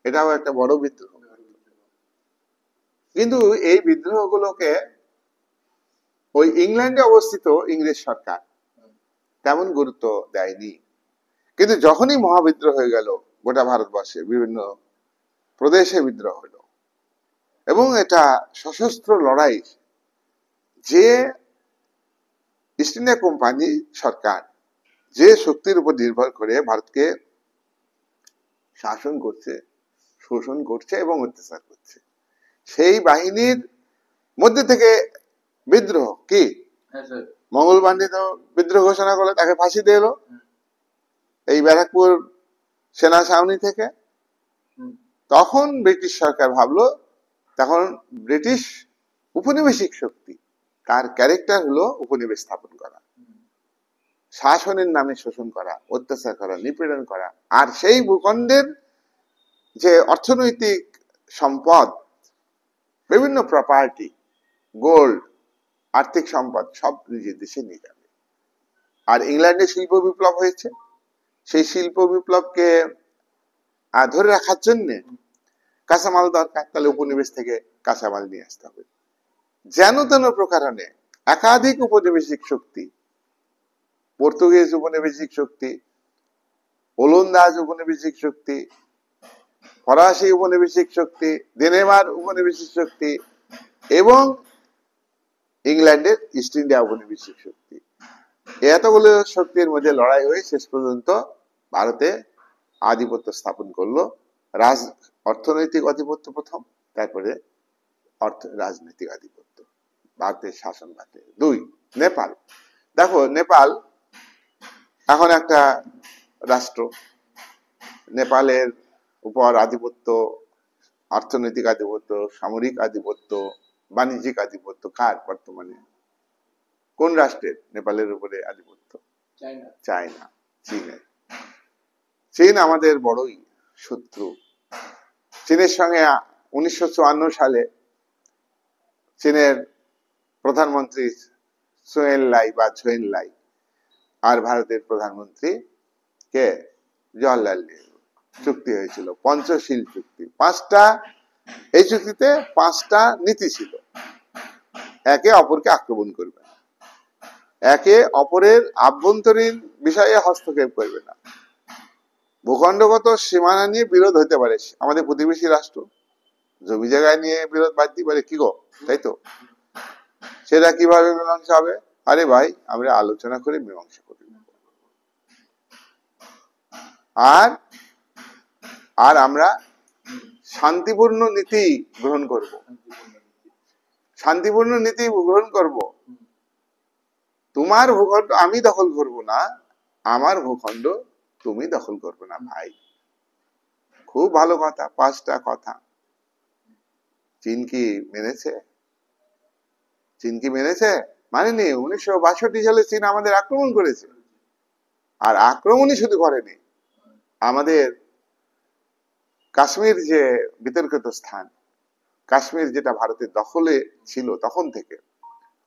এটাও একটা বড় বিদ্রোহ। কিন্তু এই বিদ্রোহগুলোকে ওই ইংল্যান্ডে অবস্থিত ইংরেজ সরকার তেমন গুরুত্ব দেয়নি। কিন্তু যখনই মহাবিদ্রোহ হয়ে গেল, গোটা ভারতবর্ষে বিভিন্ন প্রদেশে বিদ্রোহ হলো, এবং এটা সশস্ত্র লড়াই, যে ইস্ট ইন্ডিয়া কোম্পানি সরকার যে শক্তির উপর নির্ভর করে ভারতকে শাসন করছে, শোষণ করছে এবং অত্যাচার করছে, সেই বাহিনীর মধ্যে থেকে বিদ্রোহ, কি মঙ্গল পাণ্ডে তো বিদ্রোহ ঘোষণা করলো, তাকে ফাঁসি দিয়ে এলো এই ব্যারাকপুর সেনা ছাউনি থেকে। তখন ব্রিটিশ সরকার ভাবলো, তখন ব্রিটিশ উপনিবেশিক শক্তি, তার ক্যারেক্টার হলো উপনিবেশ স্থাপন করা, শাসনের নামে শোষণ করা, অত্যাচার করা, নিপীড়ন করা। আর সেই ভূখণ্ডের যে অর্থনৈতিক সম্পদ, বিভিন্ন প্রপার্টি, গোল্ড, আর্থিক সম্পদ সব নিজের দেশে নিয়ে যাবে। আর ইংল্যান্ডে শিল্প বিপ্লব হয়েছে, সেই শিল্প বিপ্লবকে ধরে রাখার জন্য কাঁচামাল দরকার, তাহলে উপনিবেশ থেকে কাঁচামাল নিয়ে আসতে হবে। যেন তেন প্রকারণে একাধিক উপনিবেশিক শক্তি, পর্তুগিজ উপনিবেশিক শক্তি, ওলন্দাজ উপনিবেশিক শক্তি, ফরাসি উপনিবেশিক শক্তি, ডেনমার্ক উপনিবেশিক শক্তি এবং ইংল্যান্ডের ইস্ট ইন্ডিয়া উপনিবেশিক শক্তি, এতগুলো শক্তির মধ্যে লড়াই হয়ে শেষ পর্যন্ত ভারতে আধিপত্য স্থাপন করলো। অর্থনৈতিক আধিপত্য প্রথম, তারপরে রাজনৈতিক আধিপত্য, ভারতের শাসন ভাতে। 2, নেপাল। দেখো, নেপাল এখন একটা রাষ্ট্র। নেপালের উপর আধিপত্য, অর্থনৈতিক আধিপত্য, সামরিক আধিপত্য, বাণিজ্যিক আধিপত্য কার বর্তমানে? কোন রাষ্ট্রের নেপালের উপরে আধিপত্য? চায়না, চীনের। চীন আমাদের বড়ই শত্রু। চীনের সঙ্গে 1954 সালে চীনের প্রধানমন্ত্রী ছোয়েন লাই আর ভারতের প্রধানমন্ত্রী কে জওহরলাল নেহরু চুক্তি হয়েছিল, পঞ্চশীল চুক্তি। 5টা, এই চুক্তিতে 5টা নীতি ছিল। একে অপরকে আক্রমণ করবে না, একে অপরের আভ্যন্তরীণ বিষয়ে হস্তক্ষেপ করবে না, ভূখণ্ডগত সীমানা নিয়ে বিরোধ হতে পারে, আমাদের প্রতিবেশী রাষ্ট্র জমি জায়গায় নিয়ে বিরোধ বাড়তে পারে, কি গো, তাই তো? সেটা কিভাবে মীমাংসা হবে? আরে ভাই, আমরা আলোচনা করে মীমাংসা করি। আর আমরা শান্তিপূর্ণ নীতি গ্রহণ করব, শান্তিপূর্ণ নীতি গ্রহণ করব। তোমার ভূখণ্ড আমি দখল করব না, আমার ভূখণ্ড তুমি দখল করবে না ভাই। খুব ভালো কথা, 5টা কথা। চীন কি মেনেছে? চীন কি মেনেছে? মানেনি। 1962 সালে চীন আমাদের আক্রমণ করেছে। আর আক্রমণই শুধু করেনি, আমাদের কাশ্মীর যে বিতর্কিত স্থান, কাশ্মীর যেটা ভারতের দখলে ছিল তখন থেকে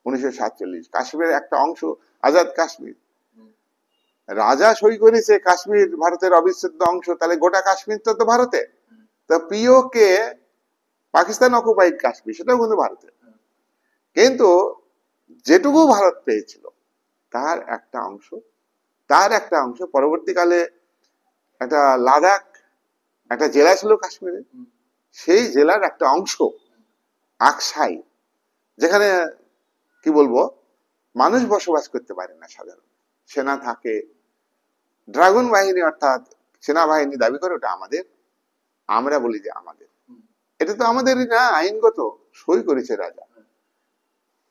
1947, কাশ্মীরের একটা অংশ আজাদ কাশ্মীর, রাজা সই করেছে কাশ্মীর ভারতের অবিচ্ছেদ্য অংশ, তাহলে গোটা কাশ্মীর তো ভারতে। তো পিওকে পাকিস্তান অকুপাইড কাশ্মীর, সেটাও কিন্তু ভারতের। কিন্তু যেটুকু ভারত পেয়েছিল তার একটা অংশ পরবর্তীকালে একটা লাদাখ একটা জেলা ছিল কাশ্মীরে, সেই জেলার একটা অংশ আকসাই, যেখানে কি বলবো, মানুষ বসবাস করতে পারে না সাধারণ, সেনা থাকে, ড্রাগন বাহিনী অর্থাৎ সেনাবাহিনী দাবি করে ওটা আমাদের, আমরা বলি যে আমাদের। এটা তো আমাদেরই না, আইনগত সই করেছে রাজা।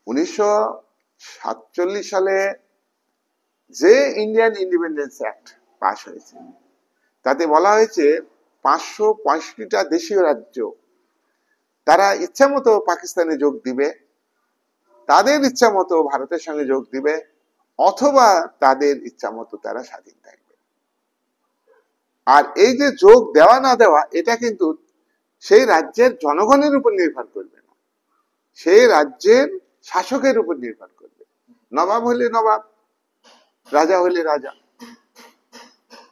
1947 সালে যে ইন্ডিয়ান ইন্ডিপেন্ডেন্স অ্যাক্ট পাস হয়েছে, তাতে বলা হয়েছে 565টা দেশীয় রাজ্য তারা ইচ্ছা মতো পাকিস্তানে যোগ দিবে, তাদের ইচ্ছা মতো ভারতের সঙ্গে যোগ দিবে, অথবা তাদের ইচ্ছা মতো তারা স্বাধীন থাকবে। আর এই যে যোগ দেওয়া না দেওয়া, এটা কিন্তু সেই রাজ্যের জনগণের উপর নির্ভর করবে না, সেই রাজ্যের শাসকের উপর নির্ভর করবে। নবাব হলে নবাব, রাজা হলে রাজা।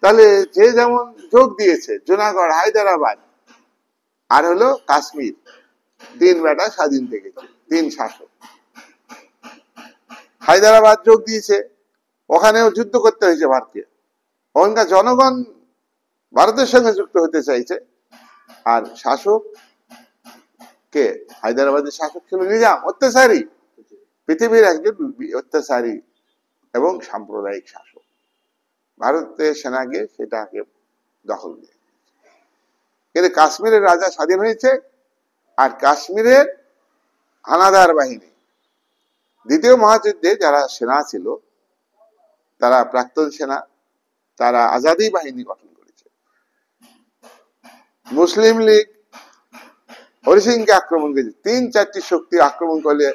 তাহলে যে যেমন যোগ দিয়েছে, জুনাগড়, হায়দ্রাবাদ আর হলো কাশ্মীর, 3 বেটা স্বাধীন থেকেছে, 3 শাসক। হায়দ্রাবাদ যোগ দিয়েছে, ওখানেও যুদ্ধ করতে হয়েছে ভারতকে, ওখানকার জনগণ ভারতের সঙ্গে যুক্ত হতে চাইছে। আর শাসক কে? হায়দ্রাবাদের শাসক ছিল নিজাম, অত্যাচারী, পৃথিবীর একজন অত্যাচারী এবং সাম্প্রদায়িক শাসক। ভারতের সেনা গিয়ে সেটাকে দখল দিয়ে, কিন্তু কাশ্মীরের রাজা স্বাধীন হয়েছে, আর কাশ্মীরের হানাদার বাহিনী দ্বিতীয় মহাযুদ্ধে যারা সেনা ছিল, তারা প্রাক্তন সেনা, তারা আজাদি বাহিনী গঠন করেছে। মুসলিম লীগ হরি সিংকে আক্রমণ করেছে, 3-4টি শক্তি আক্রমণ করলে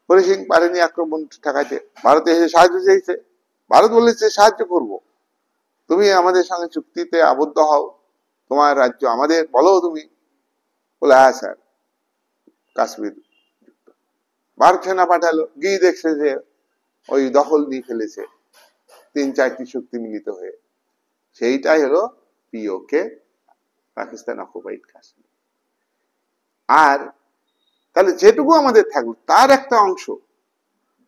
হরি সিং পারেনি আক্রমণ ঠেকাইতে। ভারতে এসে সাহায্য চেয়েছে, ভারত বলেছে সাহায্য করব, তুমি আমাদের সঙ্গে চুক্তিতে আবদ্ধ হও, তোমার রাজ্য আমাদের, বলো তুমি। বলে হ্যাঁ স্যার, কাশ্মীর। ভারত সেনা পাঠালো, গিয়ে দেখছে যে ওই দখল নিয়ে ফেলেছে 3-4টি শক্তি মিলিত হয়ে। সেইটাই হলো পিওকে, পাকিস্তান অকুপাইড কাশ্মীর। আর তাহলে যেটুকু আমাদের থাকলো তার একটা অংশ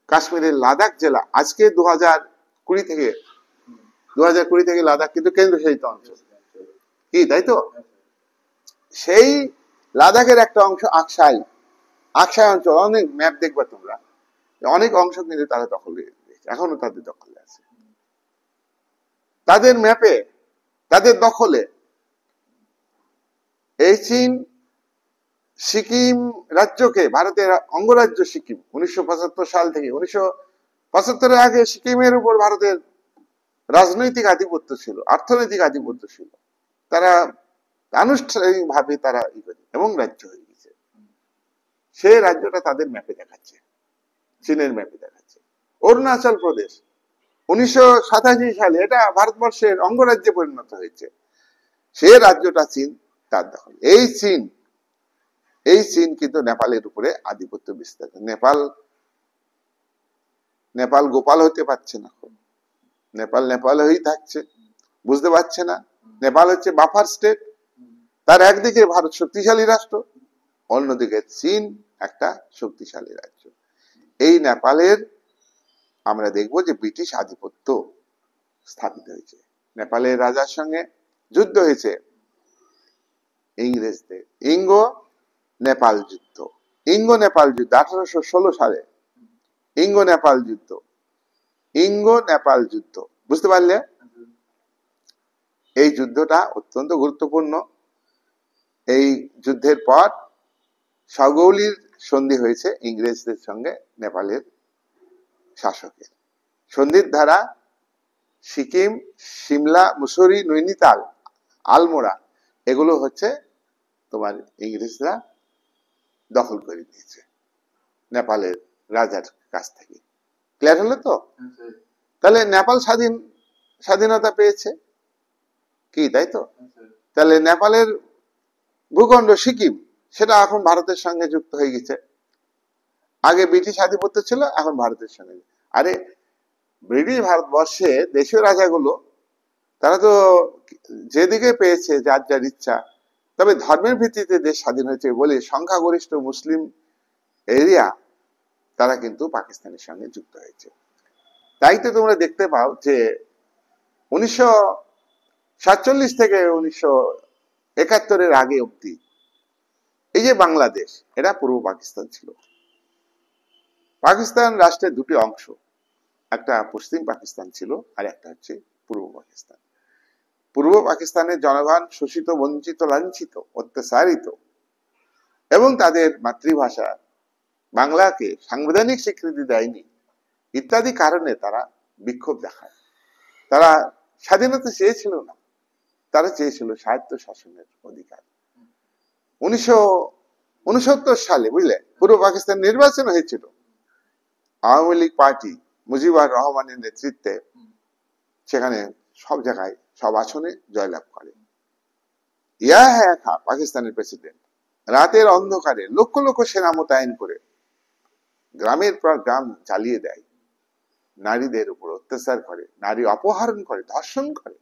কাশ্মীরের লাদাখ জেলা, আজকে 2020 থেকে লাদাখ কিন্তু কেন্দ্রশাসিত অঞ্চল, কি তাই তো? সেই লাদাখের একটা অংশ আকসাই অঞ্চল, অনেক ম্যাপ দেখবা তোমরা, অনেক অংশ কিন্তু তারা দখলে দিয়েছে, এখনো তাদের দখলে আছে। তাদের ম্যাপে, তাদের দখলে এই চীন সিকিম রাজ্যকে, ভারতের অঙ্গরাজ্য সিকিম, 1975 সাল থেকে, 1975-এর আগে সিকিমের উপর ভারতের রাজনৈতিক আধিপত্য ছিল, অর্থনৈতিক আধিপত্য ছিল। তারা আনুষ্ঠানিক ভাবে তারা এবং রাজ্য হয়ে গেছে। সেই রাজ্যটা তাদের ম্যাপে দেখাচ্ছে, চীনের ম্যাপে দেখাচ্ছে। অরুণাচল প্রদেশ 1987 সালে এটা ভারতবর্ষের অঙ্গরাজ্যে পরিণত হয়েছে, সে রাজ্যটা চীন তার দখল। এই চীন কিন্তু নেপালের উপরে আধিপত্য বিস্তার। নেপাল গোপাল হতে পারছে না, নেপাল হয়েই থাকছে, বুঝতে পারছে না। নেপাল হচ্ছে বাফার স্টেট, তার একদিকে ভারত শক্তিশালী রাষ্ট্র, অন্যদিকে চীন একটা শক্তিশালী রাজ্য। এই নেপালের আমরা দেখবো যে ব্রিটিশ আধিপত্য স্থাপিত হয়েছে। নেপালের রাজার সঙ্গে যুদ্ধ হয়েছে ইংরেজদের, ইঙ্গ নেপাল যুদ্ধ 1816 সালে ইঙ্গ নেপাল যুদ্ধ, বুঝতে পারলে? এই যুদ্ধটা অত্যন্ত গুরুত্বপূর্ণ। এই যুদ্ধের পর সগৌলির সন্ধি হয়েছে ইংরেজদের সঙ্গে নেপালের শাসকের। সন্ধির ধারা সিকিম, সিমলা, মুসুরি, নৈনিতাল, আলমোড়া এগুলো হচ্ছে তোমার ইংরেজরা দখল করে নিয়েছে নেপালের রাজার কাছ থেকে। ক্লিয়ার হলো তো? তাহলে নেপাল স্বাধীনতা পেয়েছে, কি তাই তো? তাহলে নেপালের ভূখণ্ড সিকিম সেটা এখন ভারতের সঙ্গে যুক্ত হয়ে গেছে। আগে ব্রিটিশ আধিপত্য ছিল, এখন ভারতের সঙ্গে। আরে ব্রিটিশ ভারতবর্ষে দেশীয় রাজাগুলো তারা তো যেদিকে পেয়েছে যার যার ইচ্ছা, তবে ধর্মের ভিত্তিতে দেশ স্বাধীন হয়েছে বলে সংখ্যাগরিষ্ঠ মুসলিম এরিয়া তারা কিন্তু পাকিস্তানের সঙ্গে যুক্ত হয়েছে। তাই তো তোমরা দেখতে পাও যে 1947 থেকে 1971-এর আগে অব্দি এই যে বাংলাদেশ, এটা পূর্ব পাকিস্তান ছিল। পাকিস্তান রাষ্ট্রের দুটি অংশ, একটা পশ্চিম পাকিস্তান ছিল আর একটা হচ্ছে পূর্ব পাকিস্তান। পূর্ব পাকিস্তানের জনগণ শোষিত, বঞ্চিত, লাঞ্ছিত, অত্যাচারিত এবং তাদের মাতৃভাষা বাংলাকে সাংবিধানিক স্বীকৃতি দেয়নি ইত্যাদি কারণে তারা বিক্ষোভ দেখায়। তারা স্বাধীনতা চেয়েছিল না, তারা চেয়েছিল স্বায়ত্ত শাসনের অধিকার। 1969 সালে বুঝলে পূর্ব পাকিস্তান নির্বাচন হয়েছিল, আওয়ামী লীগ পার্টি মুজিবুর রহমানের নেতৃত্বে সেখানে সব জায়গায় সব আসনে জয়লাভ করে। ইয়া হ্যাঁ খা পাকিস্তানের প্রেসিডেন্ট রাতের অন্ধকারে লক্ষ লক্ষ সেনা মোতায়েন করে গ্রামের পর গ্রাম জ্বালিয়ে দেয়, নারীদের উপর অত্যাচার করে, নারী অপহরণ করে, ধর্ষণ করে,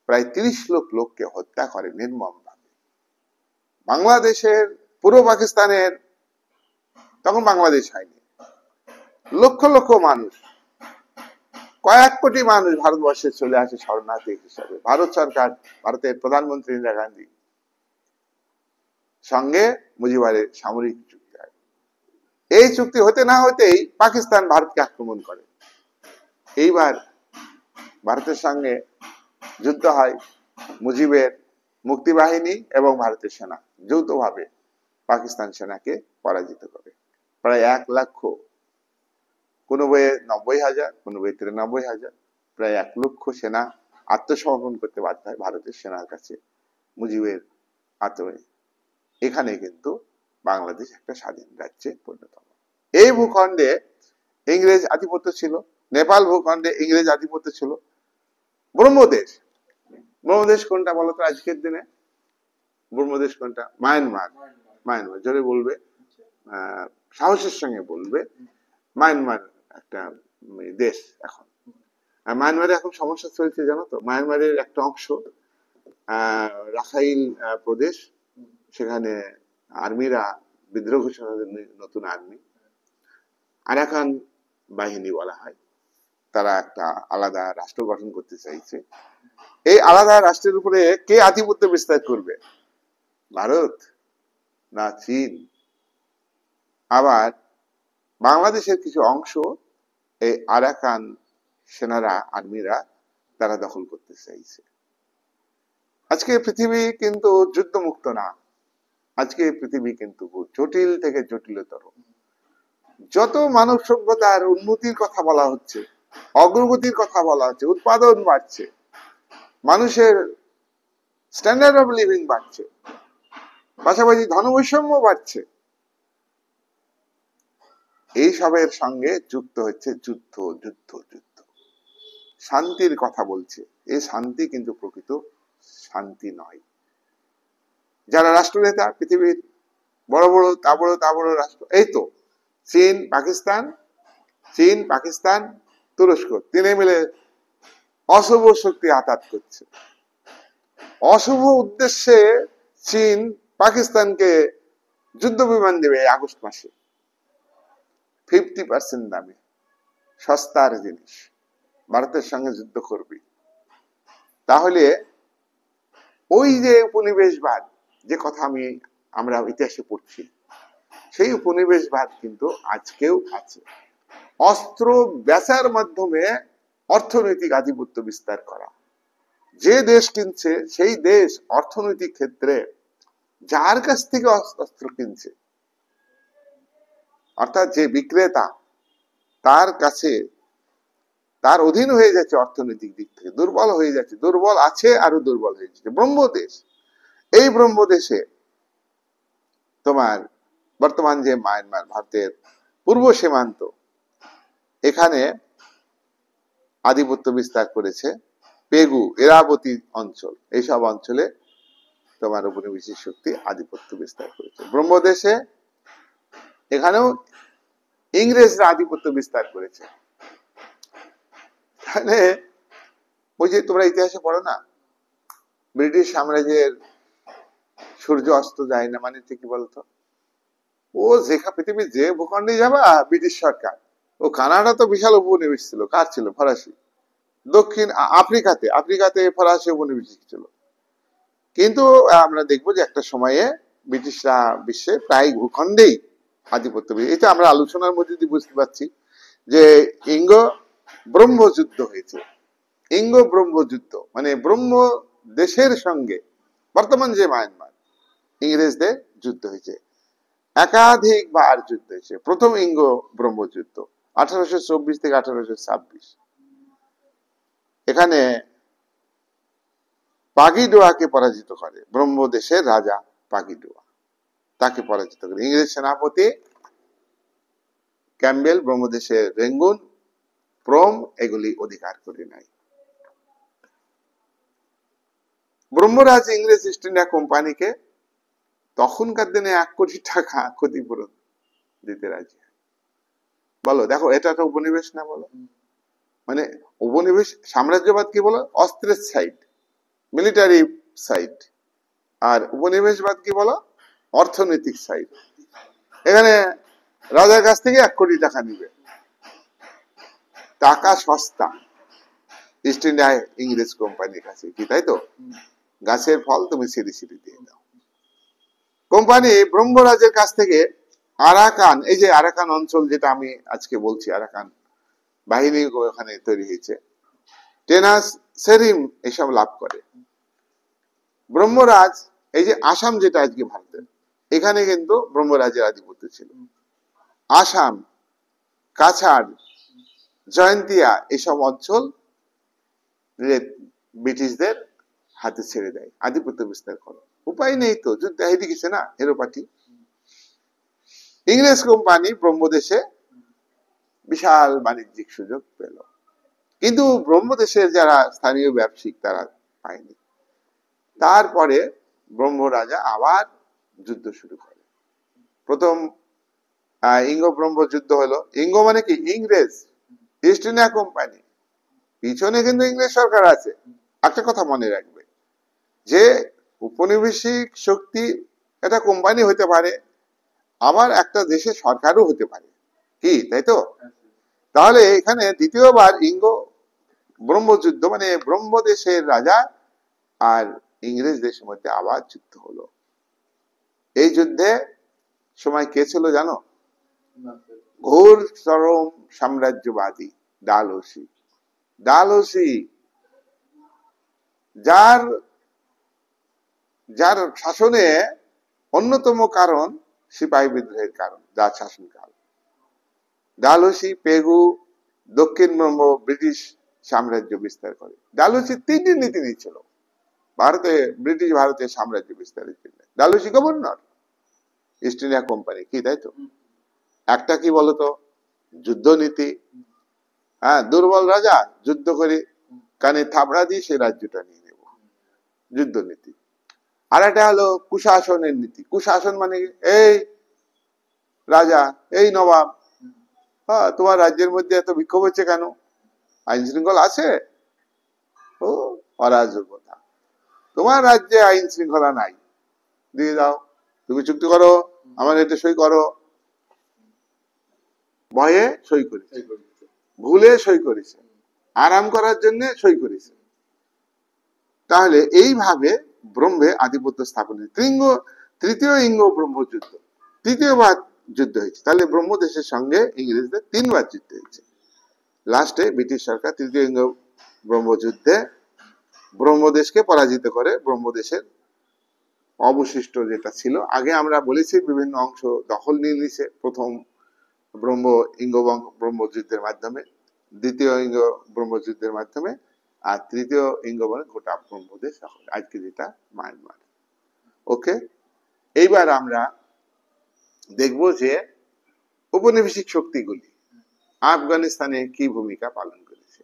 প্রায় 30 লাখ লোককে হত্যা করে নির্মম ভাবে। বাংলাদেশের পূর্ব পাকিস্তানের, তখন বাংলাদেশ হয়নি, লক্ষ লক্ষ মানুষ, কয়েক কোটি মানুষ ভারতবর্ষে চলে আসে শরণার্থী হিসাবে। ভারত সরকার, ভারতের প্রধানমন্ত্রী ইন্দিরা গান্ধী সঙ্গে মুজিবুরের সামরিক চুক্তি হয়। এই চুক্তি হতে না হতেই পাকিস্তান ভারতকে আক্রমণ করে। এইবার ভারতের সঙ্গে যুদ্ধ হয়, মুজিবের মুক্তিবাহিনী এবং ভারতের সেনা যৌথভাবে পাকিস্তান সেনাকে পরাজিত করে। প্রায় 1,00,000, কোনো বইয়ে 90,000, কোনো বইয়ে 93,000, প্রায় 1,00,000 সেনা আত্মসমর্পণ করতে বাধ্য হয় ভারতের সেনার কাছে মুজিবের আত্মে। এখানে কিন্তু বাংলাদেশ একটা স্বাধীন রাজ্যে পরিণত হয়। এই ভূখণ্ডে ইংরেজ আধিপত্য ছিল, নেপাল ভূখণ্ডে ইংরেজ আধিপত্য ছিল। ব্রহ্মদেশ, ব্রহ্মদেশ কোনটা বলতো আজকের দিনে? ব্রহ্মদেশ কোনটা? মায়ানমার। মায়ানমার, জোরে বলবে, সাহসের সঙ্গে বলবে। মায়ানমার একটা দেশ এখন। আর মায়ানমারে এখন সমস্যা চলছে জানো তো, মায়ানমারের একটা অংশ রাখাইন প্রদেশ, সেখানে আর্মিরা বিদ্রোহ ঘোষণা, নতুন আর্মি আরাকান বাহিনী বলা হয়, তারা একটা আলাদা রাষ্ট্র গঠন করতে চাইছে। এই আলাদা রাষ্ট্রের উপরে কে আধিপত্য বিস্তার করবে? ভারত না চীন? আবার বাংলাদেশের কিছু অংশ এই আরাকান সেনারা, আর্মিরা তারা দখল করতে চাইছে। আজকে পৃথিবী কিন্তু যুদ্ধমুক্ত না, আজকে পৃথিবী কিন্তু জটিল থেকে জটিলতর। যত মানব সভ্যতার উন্নতির কথা বলা হচ্ছে, অগ্রগতির কথা বলা হচ্ছে, উৎপাদন বাড়ছে, মানুষের স্ট্যান্ডার্ড অফ লিভিং বাড়ছে, পাশাপাশি ধনবৈষম্য বাড়ছে, এই সবের সঙ্গে যুক্ত হচ্ছে যুদ্ধ যুদ্ধ যুদ্ধ। শান্তির কথা বলছে, এই শান্তি কিন্তু প্রকৃত শান্তি নয়। যারা রাষ্ট্রনেতা পৃথিবীর বড় বড় তা বড় রাষ্ট্র, এই তো চীন পাকিস্তান তুরস্ক, তিনে মিলে অশুভ শক্তি আঘাত করছে। অশুভ উদ্দেশ্যে চীন পাকিস্তানকে যুদ্ধ বিমান দেবে আগস্ট মাসে 50% দামে, সস্তার জিনিস, ভারতের সঙ্গে যুদ্ধ করবে। তাহলে ওই যে উপনিবেশবাদ, যে কথা আমরা ইতিহাসে পড়ছি, সেই উপনিবেশবাদ কিন্তু আজকেও আছে। অস্ত্র বেচার মাধ্যমে অর্থনৈতিক আধিপত্য বিস্তার করা। যে দেশ কিনছে সেই দেশ অর্থনৈতিক ক্ষেত্রে যার কাছ থেকে অস্ত্র কিনছে, অর্থাৎ যে বিক্রেতা, তার কাছে তার অধীন হয়ে যাচ্ছে, অর্থনৈতিক দিক থেকে দুর্বল হয়ে যাচ্ছে, দুর্বল আছে, আরো দুর্বল হয়ে যাচ্ছে। ব্রহ্মদেশ, এই ব্রহ্মদেশে তোমার বর্তমান যে মায়ানমার, ভারতের পূর্ব সীমান্ত, এখানে আধিপত্য বিস্তার করেছে পেগু, এরাবতী অঞ্চল, এইসব অঞ্চলে তোমার উপনিবেশিক শক্তি আধিপত্য বিস্তার করেছে। ব্রহ্মদেশে এখানেও ইংরেজরা আধিপত্য বিস্তার করেছে। তাহলে ওই যে তোমরা ইতিহাসে পড়ো না, ব্রিটিশ সাম্রাজ্যের সূর্য অস্ত যায় না মানে কি বলতো? ও পৃথিবীর যে ভূখণ্ডে যাবা ব্রিটিশ সরকার, ও কানাডা তো বিশাল উপনিবেশ ছিল, কার ছিল? ফরাসি। দক্ষিণ আফ্রিকাতে ফরাসি উপনিবেশ ছিল। কিন্তু আমরা দেখবো যে একটা সময়ে ব্রিটিশরা বিশ্বে প্রায় ভূখণ্ডেই আধিপত্য, এটা আমরা আলোচনার মধ্যে দিয়ে বুঝতে পারছি যে ইঙ্গ ব্রহ্ম যুদ্ধ হয়েছে। ইঙ্গ ব্রহ্ম যুদ্ধ মানে ব্রহ্ম দেশের সঙ্গে বর্তমান যে মায়ানমার, ইংরেজদের যুদ্ধ হয়েছে, একাধিকবার যুদ্ধ হয়েছে। প্রথম ইঙ্গ ব্রহ্ম যুদ্ধ 1824 থেকে 1826, এখানে পাগিডোয়াকে পরাজিত করে ব্রহ্মদেশের রাজা পাগিডোয়া, তাকে পরাজিত করে ইংরেজ সেনাপতি ক্যাম্বেল ব্রহ্মদেশের রেঙ্গুন, প্রোম এগুলি অধিকার করে নেয়। ব্রহ্মরাজ ইংরেজ ইস্ট ইন্ডিয়া কোম্পানিকে তখনকার দিনে 1 কোটি টাকা ক্ষতিপূরণ দিতে রাজি। বলো, দেখো এটা তো উপনিবেশ না? বলো, মানে উপনিবেশ সাম্রাজ্যবাদ কি বলো? অস্ত্রের সাইড, মিলিটারি সাইড। আর উপনিবেশবাদ কি বলো? অর্থনৈতিক সাইড। এখানে রাজার কাছ থেকে 1 কোটি টাকা নিবে, টাকা সস্তা ইস্ট ইন্ডিয়া ইংরেজ কোম্পানির কাছে, কি তাই তো? গাছের ফল তুমি সিঁড়ি সিঁড়ি দিয়ে দাও। কোম্পানি ব্রহ্মরাজের কাছ থেকে আরাকান, এই যে আরাকান অঞ্চল যেটা আমি আজকে বলছি, আরাকান বাহিনী ওখানে তৈরি হয়েছে, টেনাস, সেরিম এসব লাভ করে। ব্রহ্মরাজ, এই যে আসাম যেটা আজকে ভারতের, এখানে কিন্তু ব্রহ্মরাজের আধিপত্য ছিল। আসাম, কাছাড়, জয়ন্তিয়া এসব অঞ্চল ব্রিটিশদের হাতে ছেড়ে দেয়, আধিপত্য বিস্তার করে। উপায় নেই তো, যুদ্ধ হেরে গেছে না হেরো পার্টি। ইংরেজ কোম্পানি ব্রহ্মদেশে বিশাল বাণিজ্যিক সুযোগ পেল, কিন্তু ব্রহ্মদেশের যারা স্থানীয় ব্যবসায়িক তারা পায়নি। তারপরে ব্রহ্ম রাজা আবার যুদ্ধ শুরু করে। প্রথম ইঙ্গ ব্রহ্ম যুদ্ধ হলো। ইঙ্গ মানে কি? ইংরেজ, ইস্ট ইন্ডিয়া কোম্পানি। পিছনে কিন্তু ইংরেজ সরকার আছে। একটা কথা মনে রাখবে যে উপনিবেশিক শক্তি এটা কোম্পানি হতে পারে, আবার একটা দেশের সরকারও হতে পারে, কি তাই তো? তাহলে এখানে দ্বিতীয়বার ইঙ্গ ব্রহ্মযুদ্ধ মানে ব্রহ্মদেশের রাজা আর ইংরেজ দেশের মধ্যে আবার যুদ্ধ হলো। এই যুদ্ধে সময় কে ছিল জানো? ঘোর চরম সাম্রাজ্যবাদী ডালহৌসি। ডালহৌসি যার যার শাসনে অন্যতম কারণ সিপাহী বিদ্রোহের কারণ, যার শাসনকাল। ডালহৌসি পেগু দক্ষিণ ব্রহ্ম ব্রিটিশ সাম্রাজ্য বিস্তার করে। ডালহৌসি তিনটি নীতি নিচ্ছিল ভারতে, ব্রিটিশ ভারতের সাম্রাজ্য বিস্তারের জন্য। Dalhousie governor, east India company, কি তাই তো? একটা কি বলতো? যুদ্ধ নীতি। হ্যাঁ, দুর্বল রাজা যুদ্ধ করে কানে থাবড়া দিয়ে সে রাজ্যটা নিয়ে নেব, যুদ্ধ নীতি। আর একটা হলো কুশাসনের নীতি। কুশাসন মানে এই রাজা, এই নবাব, হ্যাঁ তোমার রাজ্যের মধ্যে এত বিক্ষোভ হচ্ছে কেন? আইন শৃঙ্খলা আছে? ও অরাজকতা। তোমার রাজ্যে আইন শৃঙ্খলা নাই, দিয়ে দাও, তুমি চুক্তি করো, আমার এতে সই করো। ভয়ে সই করেছে, ভুলে সই করেছে, আরাম করার জন্য সই করেছে। তাহলে এইভাবে ব্রহ্মে আধিপত্য স্থাপন। তৃতীয় ইঙ্গ ব্রহ্ম যুদ্ধ, তৃতীয়বার যুদ্ধ হয়েছে। তাহলে ব্রহ্মদেশের সঙ্গে ইংরেজদের তিনবার যুদ্ধ হয়েছে। লাস্টে ব্রিটিশ সরকার তৃতীয় ইঙ্গ ব্রহ্মযুদ্ধে ব্রহ্মদেশকে পরাজিত করে ব্রহ্মদেশের অবশিষ্ট যেটা ছিল, আগে আমরা বলেছি বিভিন্ন অংশ দখল নিয়ে নিছে প্রথম ব্রহ্মযুদ্ধের মাধ্যমে, দ্বিতীয় ইঙ্গ ব্রহ্মযুদ্ধের মাধ্যমে, আর তৃতীয় ইঙ্গ মানে গোটা ব্রহ্মদেশ আজকে যেটা মায়ানমার। ওকে, এইবার আমরা দেখব যে উপনিবেশিক শক্তিগুলি আফগানিস্তানে কি ভূমিকা পালন করেছে।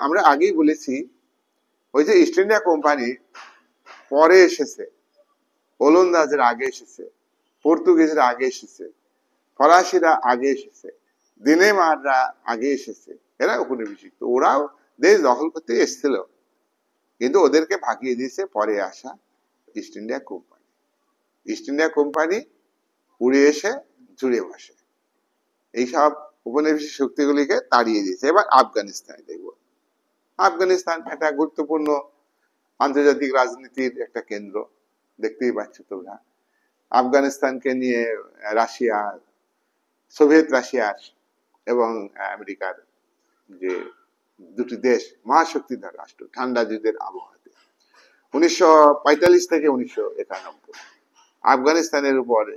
আমরা আগেই বলেছি ওই যে ইস্ট ইন্ডিয়া কোম্পানি পরে এসেছে, ওলন্দাজের আগে এসেছে, পর্তুগিজরা আগে এসেছে, ফরাসিরা আগে এসেছে, দিনেমাররা আগে এসেছে, এরা উপনিবেশিক। তো ওরাও দেশ দখল করতে এসেছিল, কিন্তু ওদেরকে ভাগিয়ে দিয়েছে পরে আসা east India company. East India company উড়ে এসে জুড়ে বসে, এইসব উপনিবেশিক শক্তিগুলিকে তাড়িয়ে দিয়েছে। এবার আফগানিস্তানে দেখব। আফগানিস্তান একটা গুরুত্বপূর্ণ আন্তর্জাতিক রাজনীতির একটা কেন্দ্র, দেখতেই পাচ্ছ তোমরা। আফগানিস্তানকে নিয়ে রাশিয়া, সোভিয়েত রাশিয়ার এবং আমেরিকার যে দুটি দেশ মহাশক্তিধর রাষ্ট্র, ঠান্ডা যুদ্ধের আবহাওয়াতে 1945 থেকে 1991 আফগানিস্তানের উপরে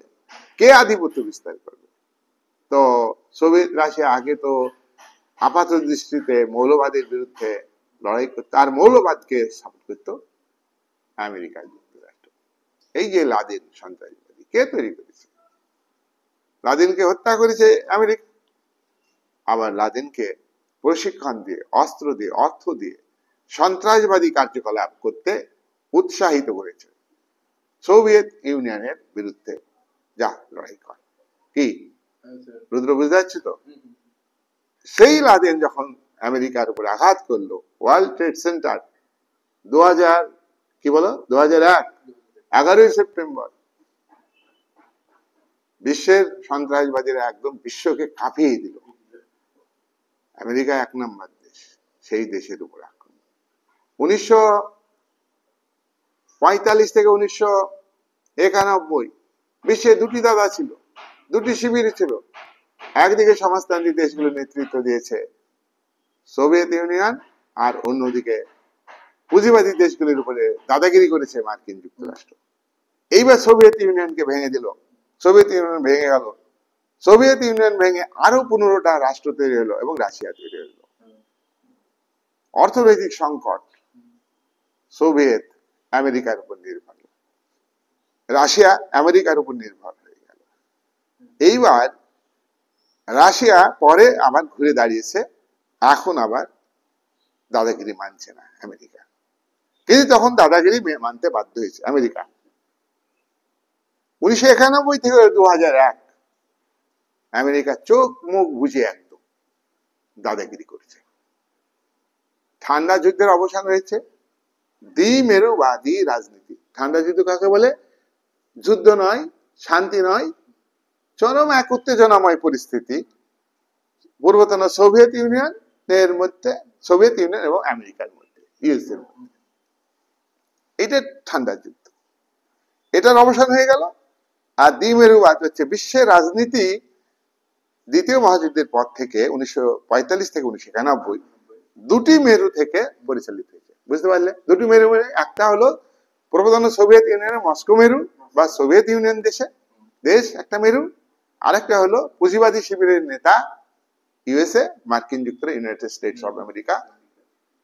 কে আধিপত্য বিস্তার করবে? তো সোভিয়েত রাশিয়া আগে তো আপাত দৃষ্টিতে মৌলবাদের বিরুদ্ধে লড়াই করতো, আর মৌলবাদকে সাপোর্ট করতো আমেরিকা যুক্তরাষ্ট্র। এই যে লাদেন সন্ত্রাসবাদী, কে তৈরি করেছে? লাদেনকে হত্যা করেছে আমেরিকা, আবার লাদেনকে প্রশিক্ষণ দিয়ে, অস্ত্র দিয়ে, অর্থ দিয়ে সন্ত্রাসবাদী কার্যকলাপ করতে উৎসাহিত করেছে সোভিয়েত ইউনিয়নের বিরুদ্ধে। যা লড়াই কর, কি রুদ্র বুঝতে পারছি তো? সেই লাদেন যখন আমেরিকার উপর আঘাত করলো, ওয়ার্ল্ড ট্রেড সেন্টার 2000 কি বলো 2001 11ই সেপ্টেম্বর, বিশ্বের সন্ত্রাসবাদীরা একদম বিশ্বকে কাঁপিয়ে দিল। আমেরিকা 1 নম্বর দেশ, সেই দেশের উপর আক্রমণ। 1945 থেকে 1991 বিশ্বে দুটি দাদা ছিল, দুটি শিবির ছিল। একদিকে সমাজতান্ত্রিক দেশগুলো নেতৃত্ব দিয়েছে সোভিয়েত ইউনিয়ন, আর অন্যদিকে পুঁজিবাদী দেশগুলির উপরে দাদাগিরি করেছে মার্কিন যুক্তরাষ্ট্র। এইবার সোভিয়েত ইউনিয়নকে ভেঙে দিল, সোভিয়েত ইউনিয়ন ভেঙে গেল, সোভিয়েত ইউনিয়ন ভেঙে আরো 15টা রাষ্ট্র তৈরি হলো এবং রাশিয়া তৈরি হলো। অর্থনৈতিক সংকট, সোভিয়েত আমেরিকার উপর নির্ভর, রাশিয়া আমেরিকার উপর নির্ভর হয়ে গেল। এইবার রাশিয়া পরে আবার ঘুরে দাঁড়িয়েছে, এখন আবার দাদাগিরি মানছে না আমেরিকা, কিন্তু তখন দাদাগিরি মানতে বাধ্য হয়েছে আমেরিকা। 1991 থেকে 2001 আমেরিকা চোখ মুখ বুঝে একদম দাদাগিরি করেছে। ঠান্ডা যুদ্ধের অবসান হয়েছে, দ্বিমেরুবাদী রাজনীতি। ঠান্ডা যুদ্ধ কাকে বলে? যুদ্ধ নয়, শান্তি নয়, চরম এক উত্তেজনাময় পরিস্থিতি পূর্বতন সোভিয়েত ইউনিয়নের মধ্যে, সোভিয়েত ইউনিয়ন এবং আমেরিকার মধ্যে, ইউএস এর মধ্যে। এটা ঠান্ডা যুদ্ধ, এটার অবসান হয়ে গেল। আর দ্বিমেরুবাদ হচ্ছে বিশ্বের রাজনীতি দ্বিতীয় মহাযুদ্ধের পর থেকে 1945 থেকে 1991 দুটি মেরু থেকে পরিচালিত হয়েছে। বুঝতে পারলে? দুটি মেরু, একটা হলো পূর্বতন সোভিয়েত ইউনিয়নের মস্কো মেরু বা সোভিয়েত ইউনিয়ন দেশ একটা মেরু, আরেকটা হলো পুঁজিবাদী শিবিরের নেতা ইউএসএ, মার্কিন যুক্তরাষ্ট্র, United states of America,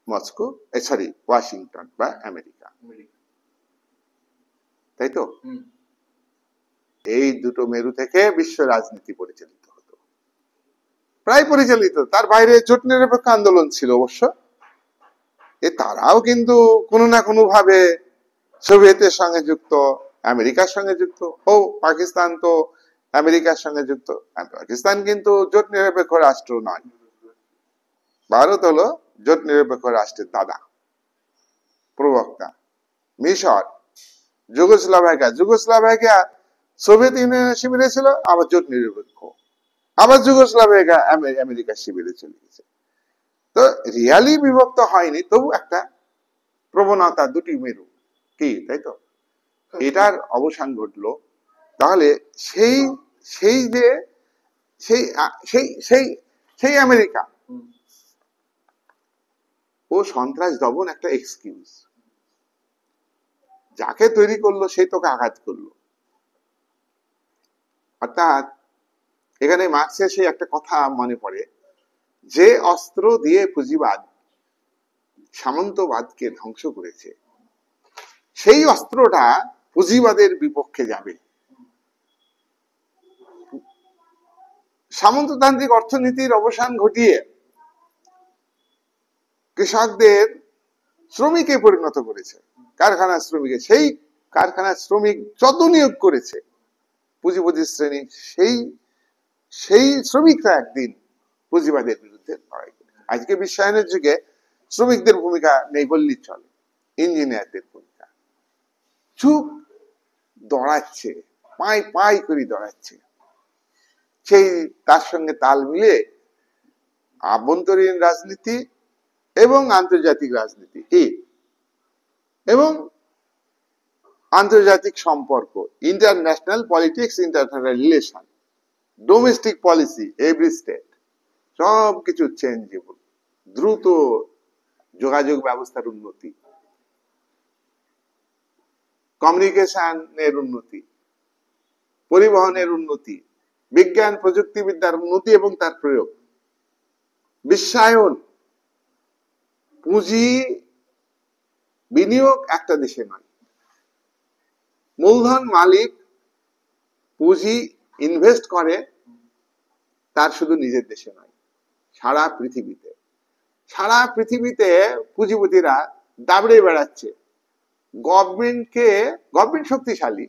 Moscow, sorry Washington বা আমেরিকা, তাই তো? এই দুটো মেরু থেকে বিশ্ব রাজনীতি পরিচালিত হতো, প্রায় পরিচালিত। তার বাইরে জোট নিরপেক্ষ আন্দোলন ছিল অবশ্য, তারাও কিন্তু কোনো না কোনো ভাবে সোভিয়েতের সঙ্গে যুক্ত, আমেরিকার সঙ্গে যুক্ত। ও পাকিস্তান তো আমেরিকার সঙ্গে যুক্ত, পাকিস্তান কিন্তু জোট নিরপেক্ষ রাষ্ট্র নয়। ভারত হলো জোট নিরপেক্ষ রাষ্ট্রের দাদা, প্রবক্তা। মিশর, যুগোস্লাভিয়া সোভিয়েত ইউনিয়নের শিবিরে ছিল, আবার জোট নিরপেক্ষ, আবার যুগোস্লাভিয়া আমেরিকার শিবিরে চলে গেছে। তো রিয়ালি বিভক্ত হয়নি, তবু একটা প্রবণতা, দুটি মেরু কি, তাই তো? এটার অবসান ঘটলো। তাহলে সেই সেই যে সেই সেই সেই সেই আমেরিকা ও সন্ত্রাস দমন একটা এক্সকিউজ। যাকে তৈরি করলো সেই তোকে আঘাত করলো। অর্থাৎ এখানে মার্ক্সের সেই একটা কথা মনে পড়ে, যে অস্ত্র দিয়ে পুঁজিবাদ সামন্তবাদকে ধ্বংস করেছে, সেই অস্ত্রটা পুঁজিবাদের বিপক্ষে যাবে। সামন্ততান্ত্রিক অর্থনীতির অবসান ঘটিয়ে কৃষকদের শ্রমিকে পরিণত করেছে, কারখানার শ্রমিকে। সেই কারখানার শ্রমিক যত নিয়োগ করেছে পুঁজিপতি শ্রেণী, সেই সেই শ্রমিকরা একদিন পুঁজিবাদের বিরুদ্ধে লড়াই করে। আজকে বিশ্বায়নের যুগে শ্রমিকদের ভূমিকা নেই বললেই চলে, ইঞ্জিনিয়ারদের ভূমিকা। চুপ দৌড়াচ্ছে, পাই পাই করে দৌড়াচ্ছে। সেই তার সঙ্গে তাল মিলে আভ্যন্তরীণ রাজনীতি এবং আন্তর্জাতিক রাজনীতি কি এবং আন্তর্জাতিক সম্পর্ক, international politics, international relation, domestic policy, every state, সবকিছু চেঞ্জেবল। দ্রুত যোগাযোগ ব্যবস্থার উন্নতি, কমিউনিকেশনের উন্নতি, পরিবহনের উন্নতি, বিজ্ঞান প্রযুক্তিবিদ্যার উন্নতি এবং তার প্রয়োগ, বিশ্বায়ন, পুঁজি বিনিয়োগ একটা দেশে নয়, মূলধন মালিক পুঁজি ইনভেস্ট করে, তার শুধু নিজের দেশে নয়, সারা পৃথিবীতে। সারা পৃথিবীতে পুঁজিপতিরা দাবড়ে বেড়াচ্ছে। গভর্নমেন্ট শক্তিশালী,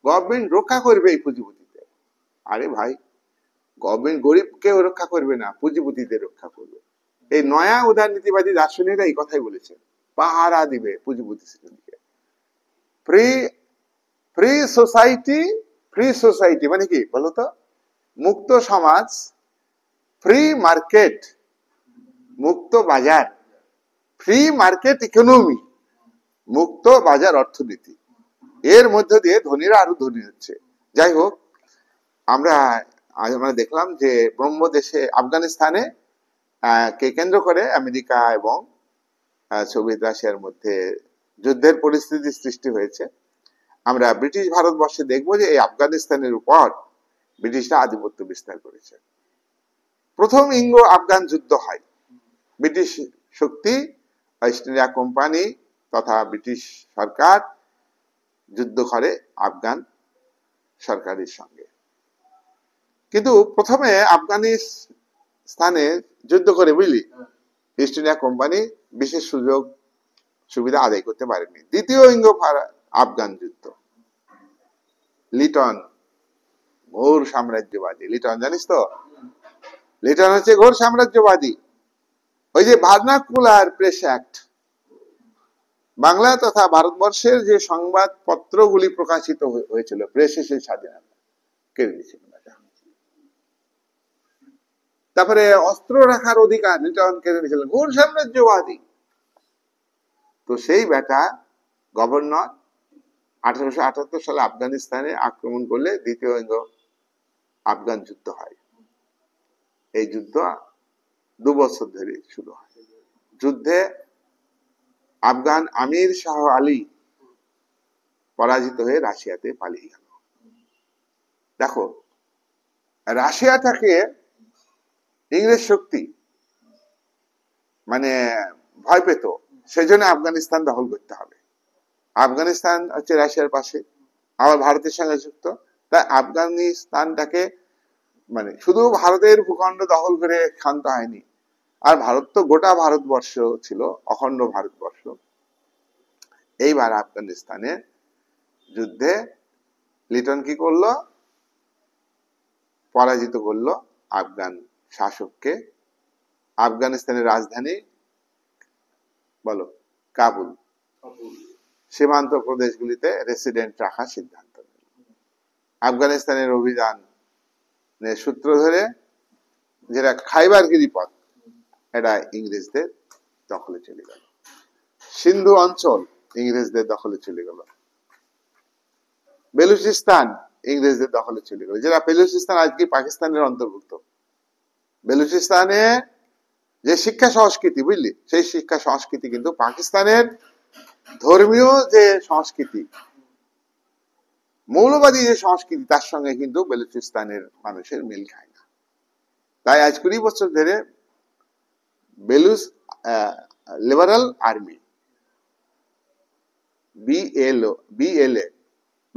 গভর্নমেন্ট রক্ষা করবে এই পুঁজিপতিদের। আরে ভাই, গভর্নমেন্ট গরিবকে রক্ষা করবে না, পুঁজিপতিদের রক্ষা করবে। এই নয়া উদারনীতিবাদী দার্শনিকরা এই কথাই বলেছে, পাহারা দিবে পুঁজিপতি শ্রেণীকে। Free free society, free society মানে কি বলতো? মুক্ত সমাজ, ফ্রি মার্কেট, মুক্ত বাজার, ফ্রি মার্কেট ইকোনমি, মুক্ত বাজার অর্থনীতি। এর মধ্যে দিয়ে ধনীরা আরো ধনী হচ্ছে। যাই হোক, আমরা দেখলাম যে ব্রহ্মদেশে আফগানিস্তানে কে কেন্দ্র করে আমেরিকা এবং সোভিয়েত রাশিয়ার মধ্যে যুদ্ধের পরিস্থিতি সৃষ্টি হয়েছে। আমরা ব্রিটিশ ভারতবর্ষে দেখবো যে এই আফগানিস্তানের উপর ব্রিটিশরা আধিপত্য বিস্তার করেছে। প্রথম ইঙ্গ আফগান যুদ্ধ হয়। ব্রিটিশ শক্তি, ইস্ট ইন্ডিয়া কোম্পানি তথা ব্রিটিশ সরকার যুদ্ধ করে আফগান সরকারের সঙ্গে। কিন্তু প্রথমে আফগানিস্তানে যুদ্ধ করে, বুঝলি, ইস্ট ইন্ডিয়া কোম্পানি বিশেষ সুযোগ সুবিধা আদায় করতে পারেনি। দ্বিতীয় ইঙ্গ আফগান যুদ্ধ, লিটন ঘোর সাম্রাজ্যবাদী। লিটন জানিস তো? লিটন হচ্ছে ঘোর সাম্রাজ্যবাদী। ওই যে ভার্নাকুলার প্রেস অ্যাক্ট, বাংলা তথা ভারতবর্ষের যে সংবাদপত্রগুলি প্রকাশিত হয়েছিল, প্রেসে সেই স্বাধীনতা কেড়ে নিয়েছিল। তারপরে অস্ত্র রাখার অধিকার লিটন কেড়ে নিয়েছিলেন, ঘোর সাম্রাজ্যবাদী। তো সেই বেটা গভর্নর 1878 সালে আফগানিস্তানে আক্রমণ করলে দ্বিতীয় ইঙ্গ আফগান যুদ্ধ হয়। এই যুদ্ধ 2 বছর ধরে শুরু হয়। যুদ্ধে আফগান আমির শাহ আলী পরাজিত হয়ে রাশিয়াতে পালিয়ে গেল। দেখো, রাশিয়াটাকে ইংরেজ শক্তি মানে ভয় পেত, সেজন্য আফগানিস্তান দখল করতে হবে। আফগানিস্তান হচ্ছে রাশিয়ার পাশে, আবার ভারতের সঙ্গে যুক্ত। তাই আফগানিস্তানটাকে মানে শুধু ভারতের ভূখণ্ড দখল করে শান্ত হয়নি, আর ভারত তো গোটা ভারতবর্ষ ছিল, অখণ্ড ভারতবর্ষ। এইবার আফগানিস্তানে যুদ্ধে লিটন কি করলো? পরাজিত করলো আফগান শাসককে। আফগানিস্তানের রাজধানী বলো কাবুল, সীমান্ত প্রদেশগুলিতে রেসিডেন্ট রাখার সিদ্ধান্ত নিল। আফগানিস্তানের অভিযান সূত্র ধরে যেটা খাইবার গিরিপথ, এটা ইংরেজদের দখলে চলে গেল। সিন্ধু অঞ্চল ইংরেজদের দখলে চলে গেল। বেলুচিস্তান ইংরেজদের দখলে চলে গেল, যেটা বেলুচিস্তান আজকে পাকিস্তানের অন্তর্ভুক্ত। বেলুচিস্তানে যে শিক্ষা সংস্কৃতি, বুঝলি, সেই শিক্ষা সংস্কৃতি কিন্তু পাকিস্তানের ধর্মীয় যে সংস্কৃতি, মৌলবাদী যে সংস্কৃতি, তার সঙ্গে কিন্তু বেলুচিস্তানের মানুষের মিল খায় না। তাই আজ 20 বছর ধরে Baloch liberal army,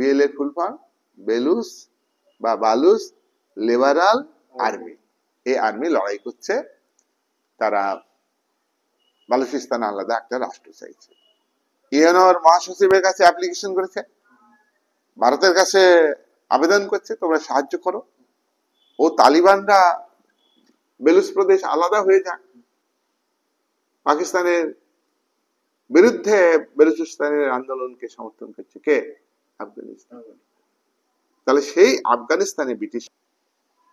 BLA full form Baloch বা বালুচ লিবারাল আর্মি, এই আর্মি লড়াই করছে। তারা বালুচিস্তান আলাদা একটা রাষ্ট্র চাইছে। ইউএনওর মহাসচিবের কাছে অ্যাপ্লিকেশন করেছে, ভারতের কাছে আবেদন করছে, তোমরা সাহায্য করো, ও তালিবানরা বেলুচ প্রদেশ আলাদা হয়ে যাক। পাকিস্তানের বিরুদ্ধে বেলুচিস্তানের আন্দোলনকে সমর্থন করছে কে? আফগানিস্তান। তাহলে সেই আফগানিস্তানে ব্রিটিশ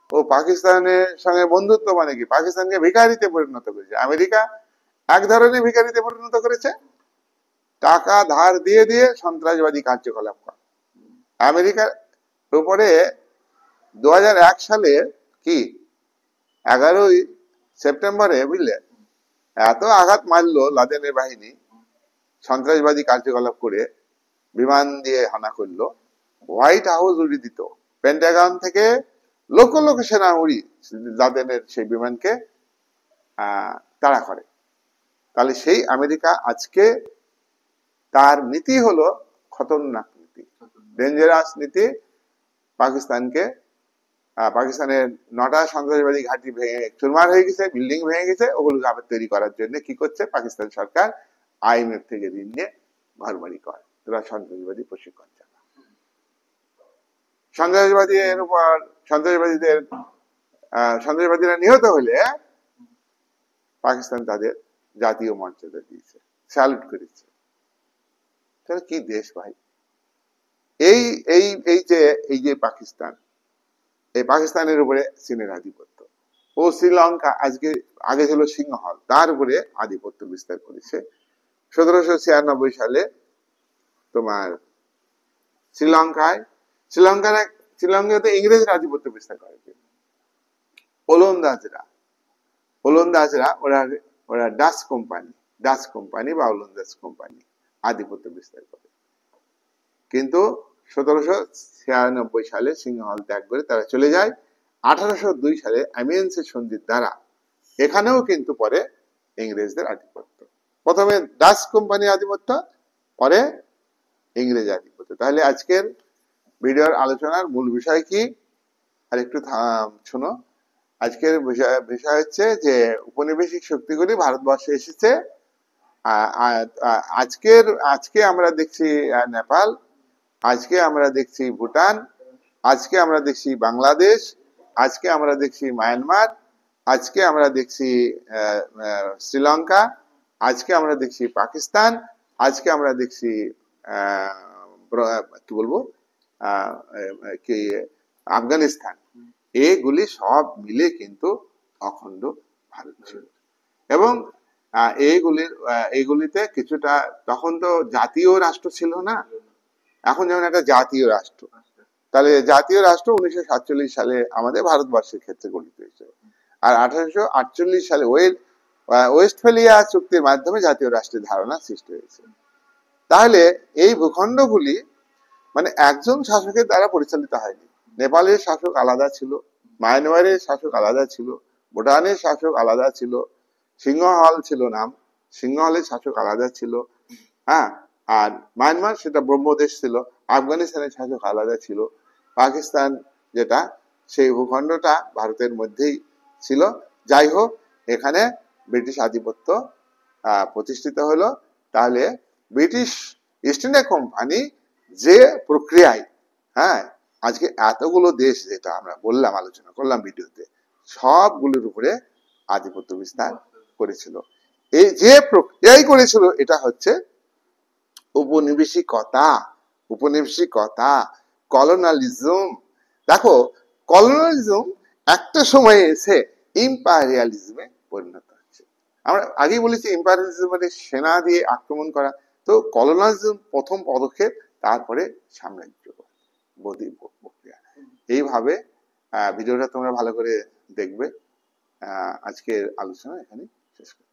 ও পাকিস্তানের সঙ্গে বন্ধুত্ব মানে কি? পাকিস্তানকে ভিখারিতে পরিণত করেছে। আমেরিকা এক ধরনের ভিখারিতে পরিণত করেছে, টাকা ধার দিয়ে দিয়ে সন্ত্রাসবাদী কার্যকলাপ করে। আমেরিকার উপরে 2001 সালে কি 11ই সেপ্টেম্বরে, বুঝলে, এত আঘাত মারলো লাদেনের বাহিনী, সন্ত্রাসবাদী কার্যকলাপ করে বিমান দিয়ে হানা করলো, হোয়াইট হাউস উড়ি দিত, পেন্টাগন থেকে লক্ষ লক্ষ সেনা উড়ি লাদেনের সেই বিমানকে তাড়া করে। তাহলে সেই আমেরিকা আজকে তার নীতি হলো খতরনাক নীতি, ডেঞ্জারাস নীতি। পাকিস্তানের 9টা সন্ত্রাসবাদী ঘাঁটি ভেঙে চুরমার হয়ে গেছে, বিল্ডিং ভেঙে গেছে, ওগুলোকে আবার তৈরি করার জন্য কি করছে পাকিস্তান সরকার? IMF থেকে ঋণ নিয়ে ঘর বাড়ি করে, তারা সন্ত্রাসবাদী প্রশিক্ষণ চালায়। সন্ত্রাসবাদীরা নিহত হলে পাকিস্তান তাদের জাতীয় মর্যাদা দিয়েছে, স্যালুট করেছে। তাহলে কি দেশ ভাই! এই যে পাকিস্তান, এই পাকিস্তানের উপরে চীনের আধিপত্য, ও শ্রীলঙ্কা আগে ছিল সিংহল, তার উপরে আধিপত্য বিস্তার করেছে। 1796 সালে তোমার শ্রীলঙ্কাতে ইংরেজরা আধিপত্য বিস্তার করেছে। ওলন্দাজরা ওরা ডাচ কোম্পানি বা ওলন্দাজ কোম্পানি আধিপত্য বিস্তার করে। কিন্তু 1796 সালে সিংহল ত্যাগ করে তারা চলে যায়। 1802 সালে অ্যামিয়েন্সের সন্ধির দ্বারা এখানেও কিন্তু পরে ইংরেজদের আধিপত্য, প্রথমে ডাচ কোম্পানি আধিপত্য, পরে ইংরেজ আধিপত্য। তাহলে আজকের ভিডিওর আলোচনার মূল বিষয় কি, আর একটু শোনো। আজকের বিষয় হচ্ছে যে উপনিবেশিক শক্তিগুলি ভারতবর্ষে এসেছে। আজকে আমরা দেখছি নেপাল, আজকে আমরা দেখছি ভুটান, আজকে আমরা দেখছি বাংলাদেশ, আজকে আমরা দেখছি মায়ানমার, আজকে আমরা দেখছি শ্রীলঙ্কা, আজকে আমরা দেখছি পাকিস্তান, আজকে আমরা দেখছি কি বলবো কি আফগানিস্তান। এগুলি সব মিলে কিন্তু অখণ্ড ভারত ছিল। এবং এইগুলিতে কিছুটা, তখন তো জাতীয় রাষ্ট্র ছিল না, এখন যেমন একটা জাতীয় রাষ্ট্র। তাহলে জাতীয় রাষ্ট্র 1947 সালে আমাদের ভারতবর্ষের ক্ষেত্রে গঠিত হয়েছে, আর 1848 সালে ওয়েস্টফেলিয়া চুক্তির মাধ্যমে জাতীয় রাষ্ট্রের ধারণা সৃষ্টি হয়েছে। তাহলে এই ভূখণ্ডগুলি মানে একজন শাসকের দ্বারা পরিচালিত হয়নি। নেপালের শাসক আলাদা ছিল, মায়ানমারের শাসক আলাদা ছিল, ভুটানের শাসক আলাদা ছিল, সিংহল ছিল নাম, সিংহলের শাসক আলাদা ছিল, হ্যাঁ। আর মায়ানমার সেটা ব্রহ্মদেশ ছিল, আফগানিস্তানের শাসক আলাদা ছিল, পাকিস্তান যেটা সেই ভূখণ্ডটা ভারতের মধ্যেই ছিল। যাই হোক, এখানে ব্রিটিশ আধিপত্য প্রতিষ্ঠিত হলো। তাহলে ব্রিটিশ ইস্ট ইন্ডিয়া কোম্পানি যে প্রক্রিয়ায়, হ্যাঁ, আজকে এতগুলো দেশ যেটা আমরা বললাম, আলোচনা করলাম ভিডিওতে, সবগুলোর উপরে আধিপত্য বিস্তার করেছিল। এই যে প্রক্রিয়াই করেছিল, এটা হচ্ছে উপনিবেশিকতা। উপনিবেশিকতা, কলোনালিজম। দেখো, কলোনালিজম একটা সময়ে এসে ইম্পারিয়ালিজমে পরিণত হচ্ছে। আমরা আগেই বলেছি ইম্পারিয়ালিজম মানে সেনা দিয়ে আক্রমণ করা। তো কলোনালিজম প্রথম পদক্ষেপ, তারপরে সাম্রাজ্যবাদী প্রক্রিয়া। এইভাবে ভিডিওটা তোমরা ভালো করে দেখবে। আজকের আলোচনা এখানে শেষ করছি।